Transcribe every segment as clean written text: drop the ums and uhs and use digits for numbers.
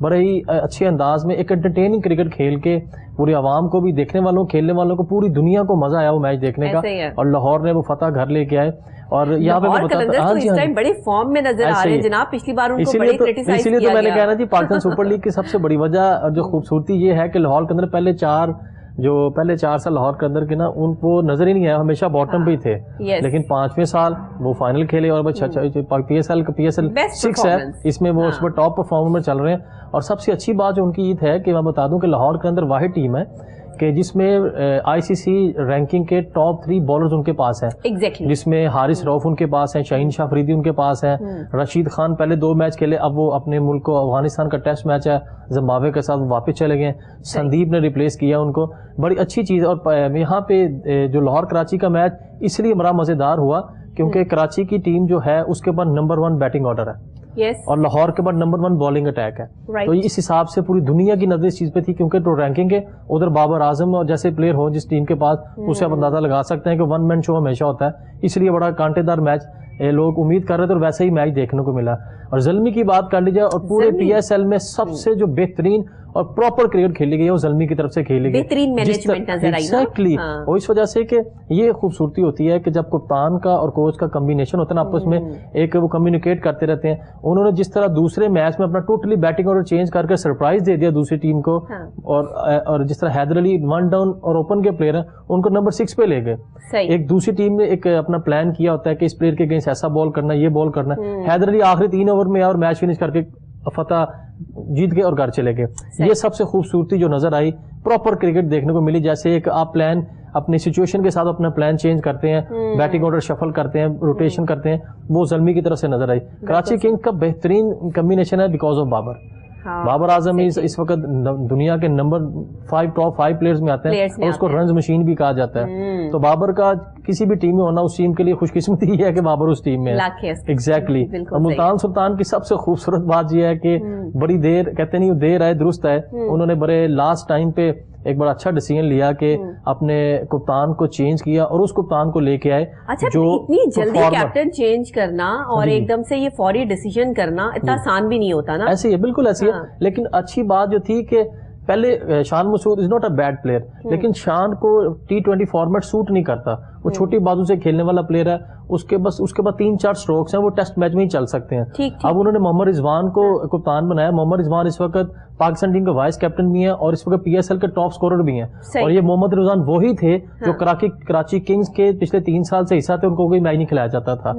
بڑے ہی اچھے انداز میں ایک انٹرٹیننگ کرکٹ کھیل کے پورے عوام کو بھی، دیکھنے والوں کھیلنے والوں کو، پوری دنیا کو مزہ آیا وہ میچ دیکھنے کا، اور لاہور نے وہ فتح گھر لے کے آئے. اور یہاں پہ بڑے فارم میں نظر آ رہے ہیں جناب، پچھلی بار ان کو بڑے کرٹیسائز اسی لیے تو میں نے کہا نا جی پاکستان سپر لیگ کی سب سے بڑی وجہ اور جو خوبصورتی یہ ہے کہ لاہور کے اندر پہلے 4 سال لاہور کے اندر کے نا ان کو نظر ہی نہیں آیا، ہمیشہ باٹم پہ ہی تھے، لیکن 5ویں سال وہ فائنل کھیلے اور پی ایس ایل 6 ہے اس میں وہ اس پر ٹاپ پرفارمر میں چل رہے ہیں. اور سب سے اچھی بات جو ان کی یہ ہے کہ میں بتا دوں کہ لاہور کے اندر واحد ٹیم ہے کہ جس میں آئی سی سی رینکنگ کے ٹاپ 3 بالرز ان کے پاس ہیں، جس میں حارث روف ان کے پاس ہیں، شاہین شاہ فریدی ان کے پاس ہیں، رشید خان پہلے 2 میچ کھیلے، اب وہ اپنے ملک کو، افغانستان کا ٹیسٹ میچ ہے زمبابوے کے ساتھ، وہ واپس چلے گئے، سندیپ نے ریپلیس کیا ان کو، بڑی اچھی چیز. اور یہاں پہ جو لاہور کراچی کا میچ اس لیے بڑا مزیدار ہوا کیونکہ کراچی کی ٹیم جو ہے اس کے پاس نمبر 1 بیٹنگ آرڈر ہے اور لاہور کے بعد نمبر 1 بالنگ اٹیک ہے. تو اس حساب سے پوری دنیا کی نظر اس چیز پہ تھی کیونکہ جو رینکنگ ہے ادھر بابر اعظم اور جیسے پلیئر ہو جس ٹیم کے پاس، اسے آپ اندازہ لگا سکتے ہیں کہ 1 مین شو ہمیشہ ہوتا ہے، اس لیے بڑا کانٹے دار میچ لوگ امید کر رہے تھے اور ویسے ہی میچ دیکھنے کو ملا. اور زلمی کی بات کر لی جائے اور پورے پی ایس ایل میں سب سے جو بہترین اور پراپر کرکٹ کھیلی گئی ہے وہ زلمی کی طرف سے کھیلی گئی، بہترین مینجمنٹ نظر آئی ایگزیکٹلی. اور اس وجہ سے کہ یہ خوبصورتی ہوتی ہے کہ جب کپتان کا اور کوچ کا کمبینیشن ہوتا ہے نا آپس میں، ایک وہ کمیونیکیٹ کرتے رہتے ہیں. انہوں نے جس طرح دوسرے میچ میں اپنا ٹوٹلی بیٹنگ آرڈر چینج کر کے سرپرائز دے دیا دوسری ٹیم کو، اور جس طرح حیدر علی 1 ڈاؤن اور اوپن کے پلیئر ہیں ان کو نمبر 6 پہ لے گئے. ایک دوسری ٹیم نے ایک اپنا پلان کیا ہوتا ہے کہ اس پلیئر کے اگینسٹ ایسا بال کرنا ہے، یہ بال کرنا ہے. حیدر علی آخری 3 اوور میں اور میچ فنش کر کے فتح جیت گئے اور گھر چلے گئے. یہ سب سے خوبصورتی جو نظر آئی، پراپر کرکٹ دیکھنے کو ملی. جیسے ایک آپ پلان اپنی سچویشن کے ساتھ اپنا پلان چینج کرتے ہیں، بیٹنگ آرڈر شفل کرتے ہیں، روٹیشن کرتے ہیں، وہ زلمی کی طرف سے نظر آئی. کراچی کنگز کا بہترین کمبینیشن ہے بیکاز آف بابر. بابر اعظم اس وقت دنیا کے نمبر 5 ٹاپ 5 پلیئرز میں آتے ہیں اور اس کو رنز مشین بھی کہا جاتا ہے. تو بابر کا کسی بھی ٹیم میں ہونا اس ٹیم کے لیے خوش قسمتی یہ ہے کہ بابر اس ٹیم میں ہے. ایگزیکٹلی. اور ملتان سلطان کی سب سے خوبصورت بات یہ ہے کہ بڑی دیر کہتے نہیں دیر آئے درست ہے، انہوں نے بڑے لاسٹ ٹائم پہ ایک بڑا اچھا ڈیسیژن لیا کہ اپنے کپتان کو چینج کیا اور اس کپتان کو لے کے آئے. اچھا جو اتنی جلدی کیپٹن چینج کرنا اور ایک دم سے یہ فوری ڈیسیژن کرنا اتنا آسان بھی نہیں ہوتا نا. ایسے ہی ہے، بالکل ایسے ہے. لیکن اچھی بات جو تھی کہ پہلے Shan Masood is not a bad player, لیکن شان کو T20 فارمیٹ سوٹ نہیں کرتا. وہ چھوٹی بازو سے کھیلنے والا پلیئر ہے، اس کے بعد 3-4 سٹروکس ہیں، وہ ٹیسٹ میچ میں ہی چل سکتے ہیں. اب انہوں نے محمد رضوان کو کپتان بنایا. محمد رضوان اس وقت پاکستان ٹیم کے وائس کیپٹن بھی ہیں اور اس وقت پی ایس ایل کے ٹاپ سکورر بھی ہیں. اور یہ محمد رضوان وہی تھے جو کراچی کنگز کے پچھلے 3 سال سے حصہ تھے، ان کو کوئی میچ نہیں کھلایا جاتا تھا.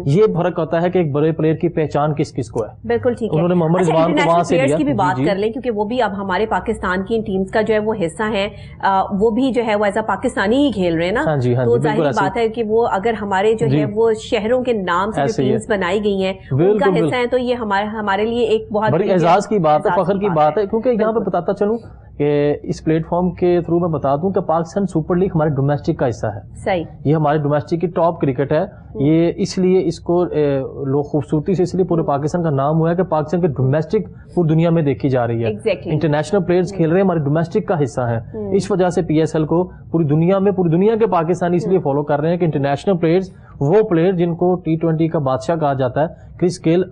یہ فرق ہوتا ہے کہ ایک بڑے پلیئر کی پہچان کس کس کو ہے. بالکل ٹھیک ہے. انہوں نے محمد رضوان کو وہاں سے لیا. کی بھی بات کر لیں کیونکہ وہ بھی اب ہمارے پاکستان کی ٹیمز کا جو ہے وہ حصہ ہیں، وہ بھی جو ہے وہ ایز اے پاکستانی ہی کھیل رہے ہیں نا. تو ظاہر بات ہے کہ وہ اگر ہمارے جو ہے وہ شہروں کے نام سے جو ٹیمز بنائی گئی ہیں ان کا حصہ ہیں، تو یہ ہمارے لیے ایک بہت بڑی اعزاز کی بات ہے، فخر کی بات ہے. کیونکہ یہاں پہ بتاتا چلوں کہ اس پلیٹ فارم کے تھرو میں بتا دوں کہ پاکستان سپر لیگ ہمارے ڈومیسٹک کا حصہ ہے. صحیح. یہ ہمارے ڈومیسٹک کی ٹاپ کرکٹ ہے. یہ اس لیے اس کو لوگ خوبصورتی سے اس لیے پورے پاکستان کا نام ہوا ہے کہ پاکستان کے ڈومیسٹک پوری دنیا میں دیکھی جا رہی ہے. انٹرنیشنل پلیئرز کھیل رہے ہیں، ہمارے ڈومیسٹک کا حصہ ہے. اس وجہ سے پی ایس ایل کو پوری دنیا کے پاکستانی اس لیے فالو کر رہے ہیں کہ انٹرنیشنل پلیئرز، وہ پلیئر جن کو T20 کا بادشاہ کہا جاتا ہے. کرس گیل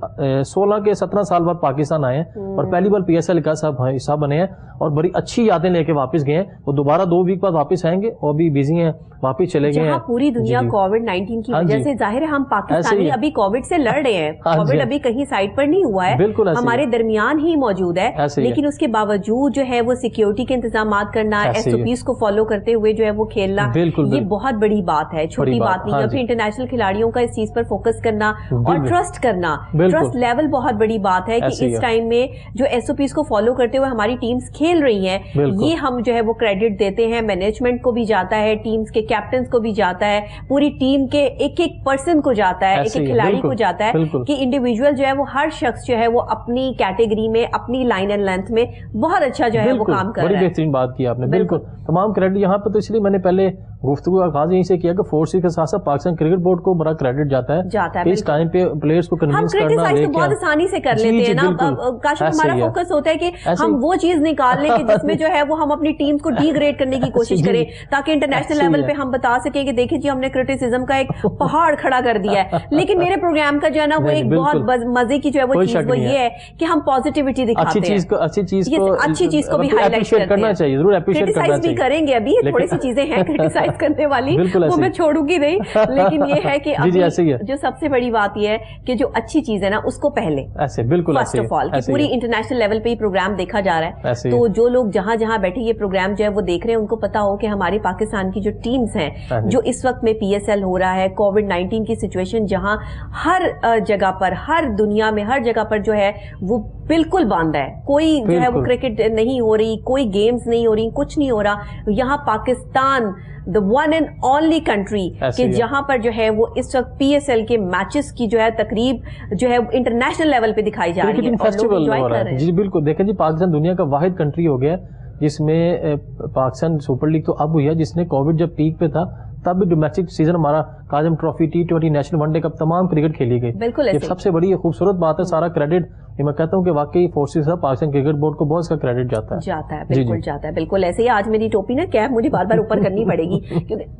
16 کے 17 سال بعد پاکستان آئے ہیں اور پہلی بار پی ایس ایل کا حصہ بنے ہیں اور بڑی اچھی یادیں لے کے واپس گئے ہیں. وہ دوبارہ 2 ویک بعد واپس آئیں گے اور بھی بزی ہیں، واپس چلے گئے ہیں. پوری دنیا کووڈ-19 کی وجہ سے ظاہر ہے ہم پاکستانی ابھی کووڈ سے لڑ رہے ہیں. کووڈ ابھی کہیں سائڈ پر نہیں ہوا ہے، ہمارے درمیان ہی موجود ہے. لیکن اس کے باوجود جو ہے وہ سیکیورٹی کے انتظامات کرنا، SOPs کو فالو کرتے ہوئے جو ہے وہ کھیلنا، یہ بہت بڑی بات ہے، چھوٹی بات نہیں ہے. پھر انٹرنیشنل کھلاڑیوں کا اس چیز پر فوکس کرنا اور ٹرسٹ کرنا، ٹرسٹ لیول بہت بڑی بات ہے کہ اس ٹائم میں جو SOPs کو فالو کرتے ہوئے ہماری ٹیمز کھیل رہی ہیں. یہ ہم جو ہے وہ کریڈٹ دیتے ہیں، مینجمنٹ کو بھی جاتا ہے، ٹیمز کے کیپٹنز کو بھی جاتا ہے، پوری ٹیم کے ایک پرسن کو جاتا ہے، ایک کھلاڑی کو جاتا ہے کہ انڈیویجول جو ہے وہ ہر شخص جو ہے وہ اپنی کیٹیگری میں، اپنی لائن اینڈ لینتھ میں بہت اچھا جو ہے وہ کام کر رہا ہے. بڑی بہترین بات کی آپ نے. بالکل تمام کریڈٹ یہاں پہ. تو اس لیے میں نے پہلے گفتگو کا آغاز یہیں سے کیا کہ فورسی کے ساتھ ساتھ پاکستان کرکٹ بورڈ کو بڑا کریڈٹ جاتا ہے کہ اس ٹائم پہ پلیئرز کو کنوینس کرنا لے کے بہت آسانی سے کر لیتے ہیں نا. کاش ہمارا فوکس ہوتا ہے کہ ہم وہ چیز نکال لیں کہ جس میں جو ہے وہ ہم اپنی ٹیم کو ڈی گریڈ کرنے کی کوشش کریں, تاکہ انٹرنیشنل لیول پہ ہم بتا سکیں کہ دیکھیں جی ہم نے کرٹیسزم کا ایک پہاڑ کھڑا کر دیا ہے. لیکن میرے پروگرام کا جو ہے نا وہ ایک بہت مزے کی جو ہے وہ چیز وہ یہ ہے کہ ہم پازیٹیوٹی دکھاتے ہیں, اچھی چیز کو بھی ہائی لائٹ کرتے ہیں. ضرور اپریشیٹ کرنا بھی کریں گے, ابھی تھوڑی سی چیزیں ہیں کرٹیسائز کرنے والی, وہ میں چھوڑوں گی نہیں. لیکن یہ ہے کہ جو سب سے بڑی بات یہ ہے کہ جو اچھی چیز ہے نا اس کو پہلے فرسٹ آف آل پوری انٹرنیشنل لیول پہ یہ پروگرام دیکھا جا رہا ہے. تو جو لوگ جہاں جہاں بیٹھے یہ پروگرام جو ہے وہ دیکھ رہے ہیں ان کو پتا ہو کہ ہماری پاکستان کی جو ٹیمز ہیں جو اس وقت میں پی ایس ایل ہو رہا ہے, کووڈ-19 کی سچویشن جہاں ہر جگہ پر, ہر دنیا میں ہر جگہ پر جو ہے وہ بالکل بند ہے. کوئی جو ہے وہ کرکٹ نہیں ہو رہی, کوئی گیمز نہیں ہو رہی, کچھ نہیں ہو رہا. یہاں Pakistan the one and only country کہ جہاں پر جو ہے وہ اس وقت پی ایس ایل کے میچز کی جو ہے تقریب جو ہے انٹرنیشنل لیول پہ دکھائی جا رہی ہے. جی بالکل, دیکھیں جی پاکستان دنیا کا واحد کنٹری ہو گیا جس میں پاکستان سپر لیگ تو اب ہوئی ہے, جس نے کووڈ جب پیک پہ تھا تب بھی ڈومیسٹک سیزن ہمارا Kazim trophy, T20 national one day cup تمام کرکٹ کھیلی گئی. بالکل یہ سب سے بڑی خوبصورت بات ہے. سارا کریڈٹ میں کہتا ہوں کہ واقعی فورسز ہے پاکستان کرکٹ بورڈ کو بہت اس کا کریڈٹ جاتا ہے. بالکل جاتا ہے. بالکل ایسے ہی آج میری ٹوپی نا کیپ مجھے بار بار اوپر کرنی پڑے گی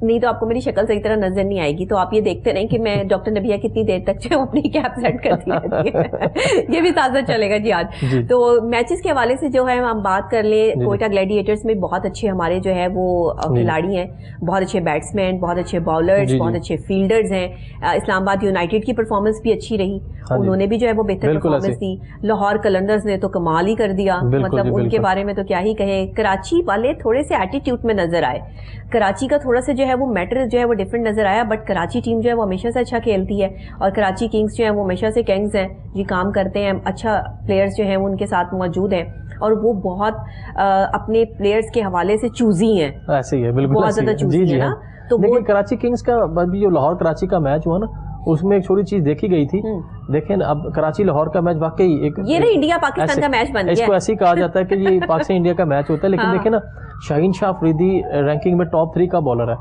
نہیں تو آپ کو میری شکل صحیح طرح نظر نہیں آئے گی. تو آپ یہ دیکھتے رہیں کہ میں ڈاکٹر نبیہ کتنی دیر تک جو اپنی کیپ سیٹ کرتی رہتی ہے. یہ بھی تازہ چلے گا جی آج. تو میچز کے حوالے سے جو ہے ہم بات کر لیں, کوئٹہ گلیڈیٹرز میں بہت اچھے ہمارے جو ہے وہ کھلاڑی ہیں, بہت اچھے بیٹسمین, بہت اچھے بالرز, بہت اچھے فیلڈرز ہیں. اسلام آباد یونائٹیڈ کی پرفارمنس بھی اچھی رہی, انہوں نے بھی جو ہے وہ بہتر پرفارمنس دی. لاہور قلندرز نے تو کمال ہی کر دیا, مطلب ان کے بارے میں تو کیا ہی کہیں. کراچی والے تھوڑے سے ایٹیٹیوڈ میں نظر آئے, کراچی کا تھوڑا سا جو ہے وہ میٹر جو ہے وہ ڈفرنٹ نظر آیا, بٹ کراچی ٹیم جو ہے وہ ہمیشہ سے اچھا کھیلتی ہے, اور کراچی کنگز جو ہے وہ ہمیشہ سے کنگز ہیں جی, کام کرتے ہیں, اچھا پلیئرز جو ہیں وہ ان کے ساتھ موجود ہیں, اور وہ بہت اپنے پلیئرز کے حوالے سے چوزی ہیں. ایسے ہی ہے, بالکل بہت زیادہ چوزی ہے نا. تو لیکن کراچی کنگز کا جو لاہور کراچی کا میچ ہوا نا اس میں ایک چھوٹی چیز دیکھی گئی تھی. دیکھیں اب کراچی لاہور کا میچ واقعی ایک یہ نا انڈیا پاکستان کا میچ بن گیا, اس کو ایسے ہی کہا جاتا ہے کہ یہ پاکستان انڈیا کا میچ ہوتا ہے. لیکن دیکھیں نا شاہین شاہ افریدی رینکنگ میں ٹاپ 3 کا بالر ہے,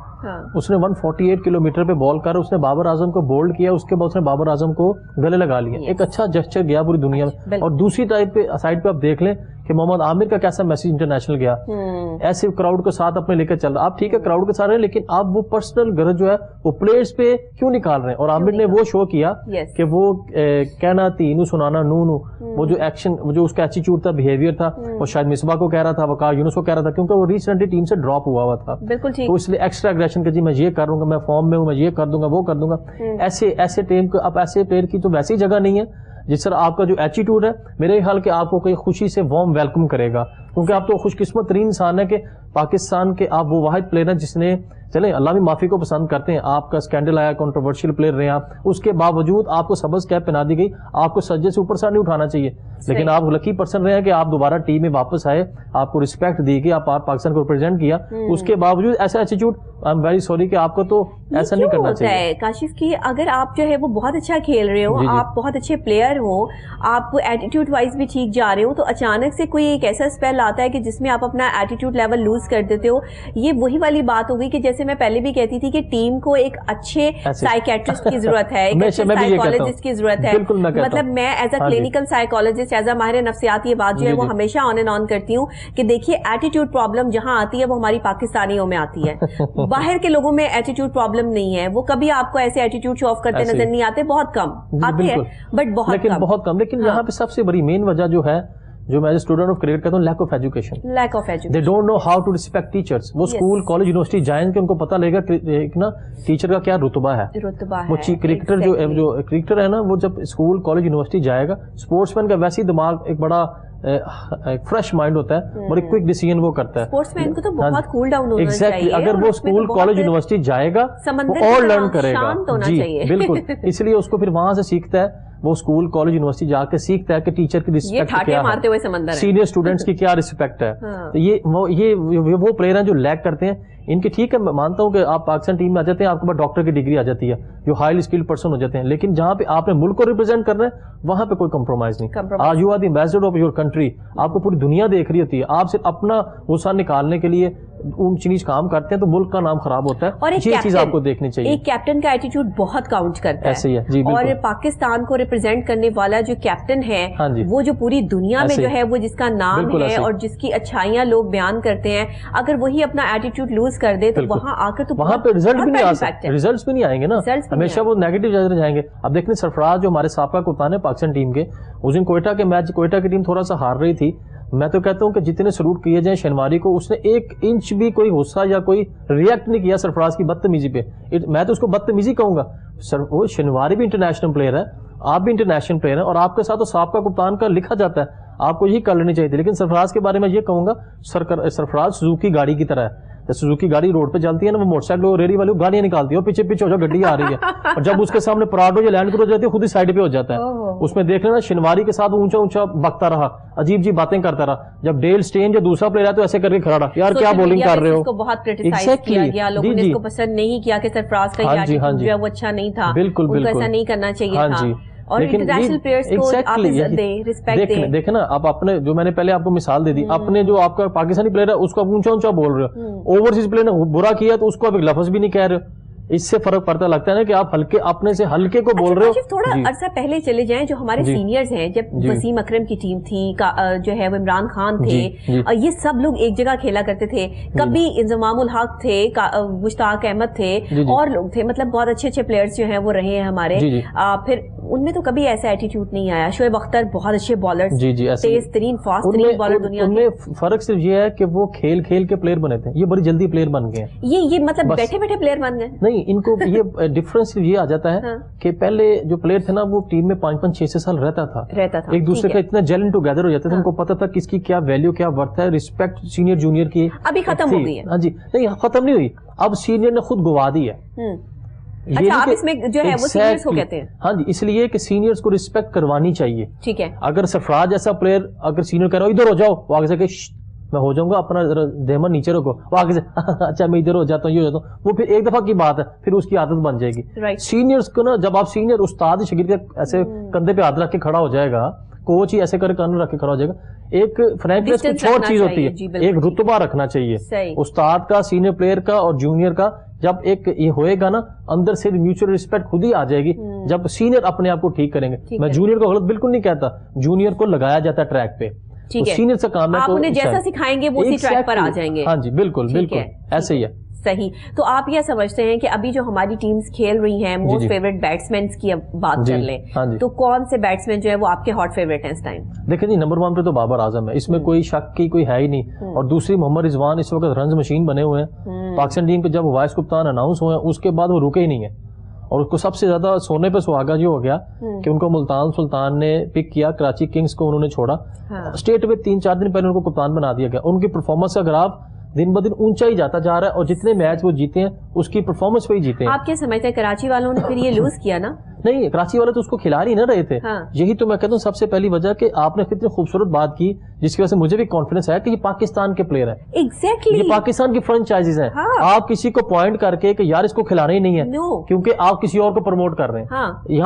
اس نے 148 کلومیٹر پہ بال کر اس نے بابر اعظم کو بولڈ کیا, اس کے بعد اس نے بابر اعظم کو گلے لگا لیا. ایک اچھا جسچر گیا پوری دنیا میں. اور دوسری سائڈ پہ آپ دیکھ لیں کہ محمد عامر کا کیسا میسج انٹرنیشنل گیا, ایسے کراؤڈ کو ساتھ اپنے لے کر چل رہا. آپ ٹھیک ہے کراؤڈ کے ساتھ رہے, لیکن آپ وہ پرسنل غرض جو ہے وہ پلیئرز پہ کیوں نکال رہے ہیں. اور عامر نے وہ شو کیا کہ وہ کہنا تینو سنانا نو وہ جو ایکشن جو اس کا ایٹیٹیوڈ تھا, بیہیویئر تھا, وہ شاید مصباح کو کہہ رہا تھا, وقار یونس کو کہہ رہا تھا, کیونکہ وہ ریسنٹلی ٹیم سے ڈراپ ہوا تھا. تو اس لیے ایکسٹرا اگریشن کہ جی میں یہ کروں گا, میں فارم میں ہوں, میں یہ کر دوں گا, وہ کر دوں گا. ایسے ٹیم کو اب ایسے پلیئر کی تو ویسی جگہ نہیں ہے. جس طرح آپ کا جو ایٹیٹیوڈ ہے میرے خیال کہ آپ کو کوئی خوشی سے وارم ویلکم کرے گا, کیونکہ آپ تو خوش قسمت ترین انسان ہے کہ پاکستان کے آپ وہ واحد پلیئر ہیں جس نے, چلیں اللہ بھی معافی کو پسند کرتے ہیں, آپ کا اسکینڈل آیا, کنٹروورشل پلیئر رہے آپ, اس کے باوجود آپ کو سبز کیپ پہنا دی گئی, آپ کو سجدے سے اوپر سر نہیں اٹھانا چاہیے. لیکن آپ لکی پرسن رہے ہیں کہ آپ دوبارہ ٹیم میں واپس آئے, آپ کو رسپیکٹ دی گئی, آپ پاکستان کو ریپرزینٹ کیا, اس کے باوجود ایسا attitude, I am very sorry کہ آپ کو تو ایسا نہیں کرنا چاہیے. کاشف کی اگر آپ جو ہے وہ بہت اچھا کھیل رہے ہو, آپ بہت اچھے پلیئر ہو, آپ ایٹیٹیوڈ وائز بھی ٹھیک جا رہے ہو, تو اچانک سے کوئی ایک ایسا اسپیل آتا ہے کہ جس میں آپ اپنا ایٹیٹیوڈ لیول لوز کر دیتے ہو. یہ وہی والی بات ہو گئی کہ جیسے میں پہلے بھی کہتی تھی کہ ٹیم کو ایک اچھے سائیکیٹرسٹ کی ضرورت ہے, ایک اچھے سائیکالوجسٹ کی ضرورت ہے. مطلب میں as a clinical psychologist, as a ماہر نفسیات, یہ بات جو ہے وہ ہمیشہ آن اینڈ آن کرتی ہوں کہ دیکھیے ایٹیٹیوڈ پرابلم جہاں آتی ہے وہ ہماری پاکستانیوں میں آتی ہے, باہر کے لوگوں میں ایٹیٹیوڈ پرابلم نہیں ہے. وہ کبھی آپ کو ایسے ایٹیٹیوڈ شو آف کرتے نظر نہیں آتے, بہت کم آتے ہیں بٹ بہت کم. لیکن یہاں پہ سب سے بڑی مین وجہ جو ہے, جو میں اسٹوڈنٹ آف کرکٹ کہتا ہوں, lack of education. They don't know how to respect teachers. وہ اسکول کالج یونیورسٹی جائیں کہ ان کو پتہ لے گا نا ٹیچر کا کیا رتبہ ہے. وہ کرکٹر جو کرکٹر ہے نا, وہ جب اسکول کالج یونیورسٹی جائے گا, اسپورٹس مین کا ویسے ہی دماغ ایک بڑا فریش مائنڈ ہوتا ہے, اور ایک کوئک ڈیسیژن وہ کرتا ہے. اسپورٹس مین کو تو بہت کول ڈاؤن ہونا چاہیے. اگر وہ اسکول کالج یونیورسٹی جائے گا وہ اور لرن کرے گا. جی بالکل, اس لیے اس کو پھر وہاں سے سیکھتا ہے, وہ اسکول کالج یونیورسٹی جا کے سیکھتا ہے کہ ٹیچر کی رسپیکٹ کیا ہے, سینئر اسٹوڈنٹس کی کیا رسپیکٹ ہے. یہ وہ پلیئر ہیں جو لیک کرتے ہیں. ان کی ٹھیک ہے, میں مانتا ہوں کہ آپ پاکستان ٹیم میں آ جاتے ہیں, آپ کے پاس ڈاکٹر کی ڈگری آ جاتی ہے, جو ہائیلی اسکلڈ پرسن ہو جاتے ہیں, لیکن جہاں پہ آپ نے ملک کو ریپرزینٹ کرنا ہے وہاں پہ کوئی کمپرومائز نہیں. آج you are the ambassador of your country, آپ کو پوری دنیا دیکھ رہی ہوتی ہے. آپ صرف اپنا غصہ نکالنے کے لیے اونچ نیچ کام کرتے ہیں تو ملک کا نام خراب ہوتا ہے. اور یہ چیز آپ کو دیکھنی چاہیے. ایک کیپٹن کا ایٹیٹیوڈ بہت کاؤنٹ کرتا ہے. ایسے ہی ہے. اور پاکستان کو ریپرزینٹ کرنے والا جو کیپٹن ہے وہ جو پوری دنیا میں جو ہے وہ جس کا نام ہے اور جس کی اچھائیاں لوگ بیان کرتے ہیں, اگر وہی اپنا ایٹیٹیوڈ لوز کر دے تو وہاں آ کر تو وہاں پہ ریزلٹس بھی نہیں آئیں گے نا, ہمیشہ وہ نیگیٹو نظر جائیں گے. اب دیکھیں سرفراز جو ہمارے سابقہ کپتان ہے پاکستان ٹیم کے, اس دن کوئٹہ کے میچ کوئٹہ کی ٹیم تھوڑا سا ہار رہی تھی, میں تو کہتا ہوں کہ جتنے سلوٹ کیے جائیں شنواری کو, اس نے 1 انچ بھی کوئی غصہ یا کوئی ریئیکٹ نہیں کیا سرفراز کی بدتمیزی پہ. میں تو اس کو بدتمیزی کہوں گا. وہ شنواری بھی انٹرنیشنل پلیئر ہے, آپ بھی انٹرنیشنل پلیئر ہیں, اور آپ کے ساتھ تو سابقہ کپتان کا لکھا جاتا ہے, آپ کو یہی کر لینی چاہیے تھی. لیکن سرفراز کے بارے میں یہ کہوں گا, سرفراز سوزوکی گاڑی کی طرح ہے. سوزوکی گاڑی روڈ پہ چلتی ہے نا, وہ موٹر سائیکل ریڈی والی گاڑیاں نکالتی ہے, اور پیچھے پیچھے ہو جاؤ گڈی آ رہی ہے, اور جب اس کے سامنے پراڈو یا لینڈ کروزر جاتی ہے خود ہی سائڈ پہ ہو جاتا ہے. اس میں دیکھ لینا شنواری کے ساتھ اونچا اونچا بکتا رہا, عجیب جی باتیں کرتا رہا. جب ڈیل سٹین جو دوسرا پلیئر ہے تو ایسے کر کے کھڑا رہا, یار کیا بولنگ کر رہے ہو. اس کو بہت کرٹیسائز کیا گیا, لوگوں نے اس کو پسند نہیں کیا کہ سرفراز کا یہ ایٹیٹیوڈ جو ہے وہ اچھا نہیں تھا, ان کو ایسا نہیں کرنا چاہیے تھا. اور انٹرنیشنل پلیئرز کو آپ عزت دیں, رسپیکٹ دیں. دیکھیں نا, آپ اپنے جو میں نے پہلے آپ کو مثال دے دی, اپنے جو آپ کا پاکستانی پلیئر ہے اس کو آپ اونچا اونچا بول رہے ہو, اوورسیز پلیئر نے برا کیا تو اس کو آپ ایک لفظ بھی نہیں کہہ رہے ہو. اس سے فرق پڑتا لگتا ہے نا کہ آپ ہلکے اپنے سے ہلکے کو بول رہے ہو. تھوڑا عرصہ پہلے چلے جائیں, جو ہمارے سینئرز ہیں, جب وسیم اکرم کی ٹیم تھی, جو ہے وہ عمران خان تھے, اور یہ سب لوگ ایک جگہ کھیلا کرتے تھے. کبھی انضمام الحق تھے, مشتاق احمد تھے, اور لوگ تھے, مطلب بہت اچھے اچھے پلیئرز جو ہیں وہ رہے ہیں ہمارے. پھر ان میں تو کبھی ایسا ایٹیٹیوڈ نہیں آیا. شعیب اختر بہت اچھے بالر, تیز ترین فاسٹ ترین بالر دنیا کے. ان میں فرق صرف یہ ہے کہ وہ کھیل کھیل کے پلیئر بنے تھے, یہ بڑی جلدی پلیئر بن گئے. یہ مطلب بیٹھے بیٹھے پلیئر بن گئے نہیں, ان کو یہ ڈفرنس یہ آ جاتا ہے کہ پہلے جو پلیئر تھے نا وہ ٹیم میں 5-6 سال رہتا تھا, ایک دوسرے کا اتنا جیلن ٹوگیدر ہو جاتا تھا, ان کو پتا تھا کس کی کیا ویلیو کیا ورتھ ہے, رسپیکٹ سینئر جونیئر کی. ابھی ختم ہو گئی ہے. ہاں جی, نہیں ختم نہیں ہوئی, اب سینئر نے خود گوا دی ہے. اچھا, آپ اس میں جو ہے وہ سینئرز کو کہتے ہیں. ہاں جی, اس لیے کہ سینئرز کو رسپیکٹ کروانی چاہیے. ٹھیک ہے, اگر سرفراز جیسا پلیئر اگر سینئر کہہ رہا ہو ادھر ہو جاؤ, وہ آگے سے کہ میں ہو جاؤں گا, اپنا دہمن نیچے رکھو, وہ آگے سے اچھا میں ادھر ہو جاتا ہوں, یہ ہو جاتا ہوں, وہ پھر ایک دفعہ کی بات ہے, پھر اس کی عادت بن جائے گی. سینئرز کو نا, جب آپ سینئر استاد شاگرد کے ایسے کندھے پہ ہاتھ رکھ کے کھڑا ہو جائے گا, کوچ ہی ایسے کر کان رکھ کے کھڑا ہو جائے گا, ایک فرینکنس کچھ اور چیز ہوتی ہے, ایک رتبہ رکھنا چاہیے استاد کا, سینئر پلیئر کا اور جونیئر کا. جب ایک یہ ہوئے گا نا, اندر سے میوچل رسپیکٹ خود ہی آ جائے گی, جب سینئر اپنے آپ کو ٹھیک کریں گے. میں جونیئر کو غلط بالکل نہیں کہتا, جونیئر کو لگایا جاتا ہے ٹریک پہ, سینئر سے کام ہے, آپ انہیں جیسا سکھائیں گے وہ اسی ٹریک پر آ جائیں گے. ہاں جی, بالکل بالکل ایسے ہی ہے. صحیح. تو آپ یہ سمجھتے ہیں کہ ابھی جو ہماری ٹیمز کھیل رہی ہیں, موسٹ فیوریٹ بیٹسمینز کی بات کر لیں, تو کون سے بیٹسمین جو ہے وہ آپ کے ہاٹ فیوریٹ ہیں اس ٹائم؟ دیکھیں جی, نمبر 1 پہ تو بابر اعظم ہے, اس میں کوئی شک کی کوئی ہے ہی نہیں. اور دوسری محمد رضوان اس وقت رنز مشین بنے ہوئے ہیں پاکستان ٹیم کے. جب وائس کپتان اناؤنس ہوئے ہیں اس کے بعد وہ رکے ہی نہیں ہے, اور اس کو سب سے زیادہ سونے پہ سہاگا جو ہو گیا کہ ان کو ملتان سلطان نے پک کیا, کراچی کنگز کو انہوں نے چھوڑا, اسٹیٹ میں 3-4 دن پہلے ان کو کپتان بنا دیا گیا. ان کی پرفارمنس کا گراف دن بدن اونچا ہی جاتا جا رہا ہے, اور جتنے میچ وہ جیتے ہیں اس کی پرفارمنس پہ ہی جیتے ہیں. آپ کیا سمجھتے ہیں کراچی والوں نے پھر یہ لوز کیا نا؟ نہیں, کراچی والے تو اس کو کھلا ہی نہ رہے تھے. یہی تو میں کہتا ہوں سب سے پہلی وجہ کہ آپ نے کتنی خوبصورت بات کی, جس کی وجہ سے مجھے بھی کانفیڈنس ہے کہ یہ پاکستان کے پلیئر ہیں. ایگزیکٹلی, یہ پاکستان کی فرنچائزز ہیں. آپ کسی کو پوائنٹ کر کے کہ یار اس کو کھلانا ہی نہیں ہے, کیونکہ آپ کسی اور کو پروموٹ کر رہے ہیں.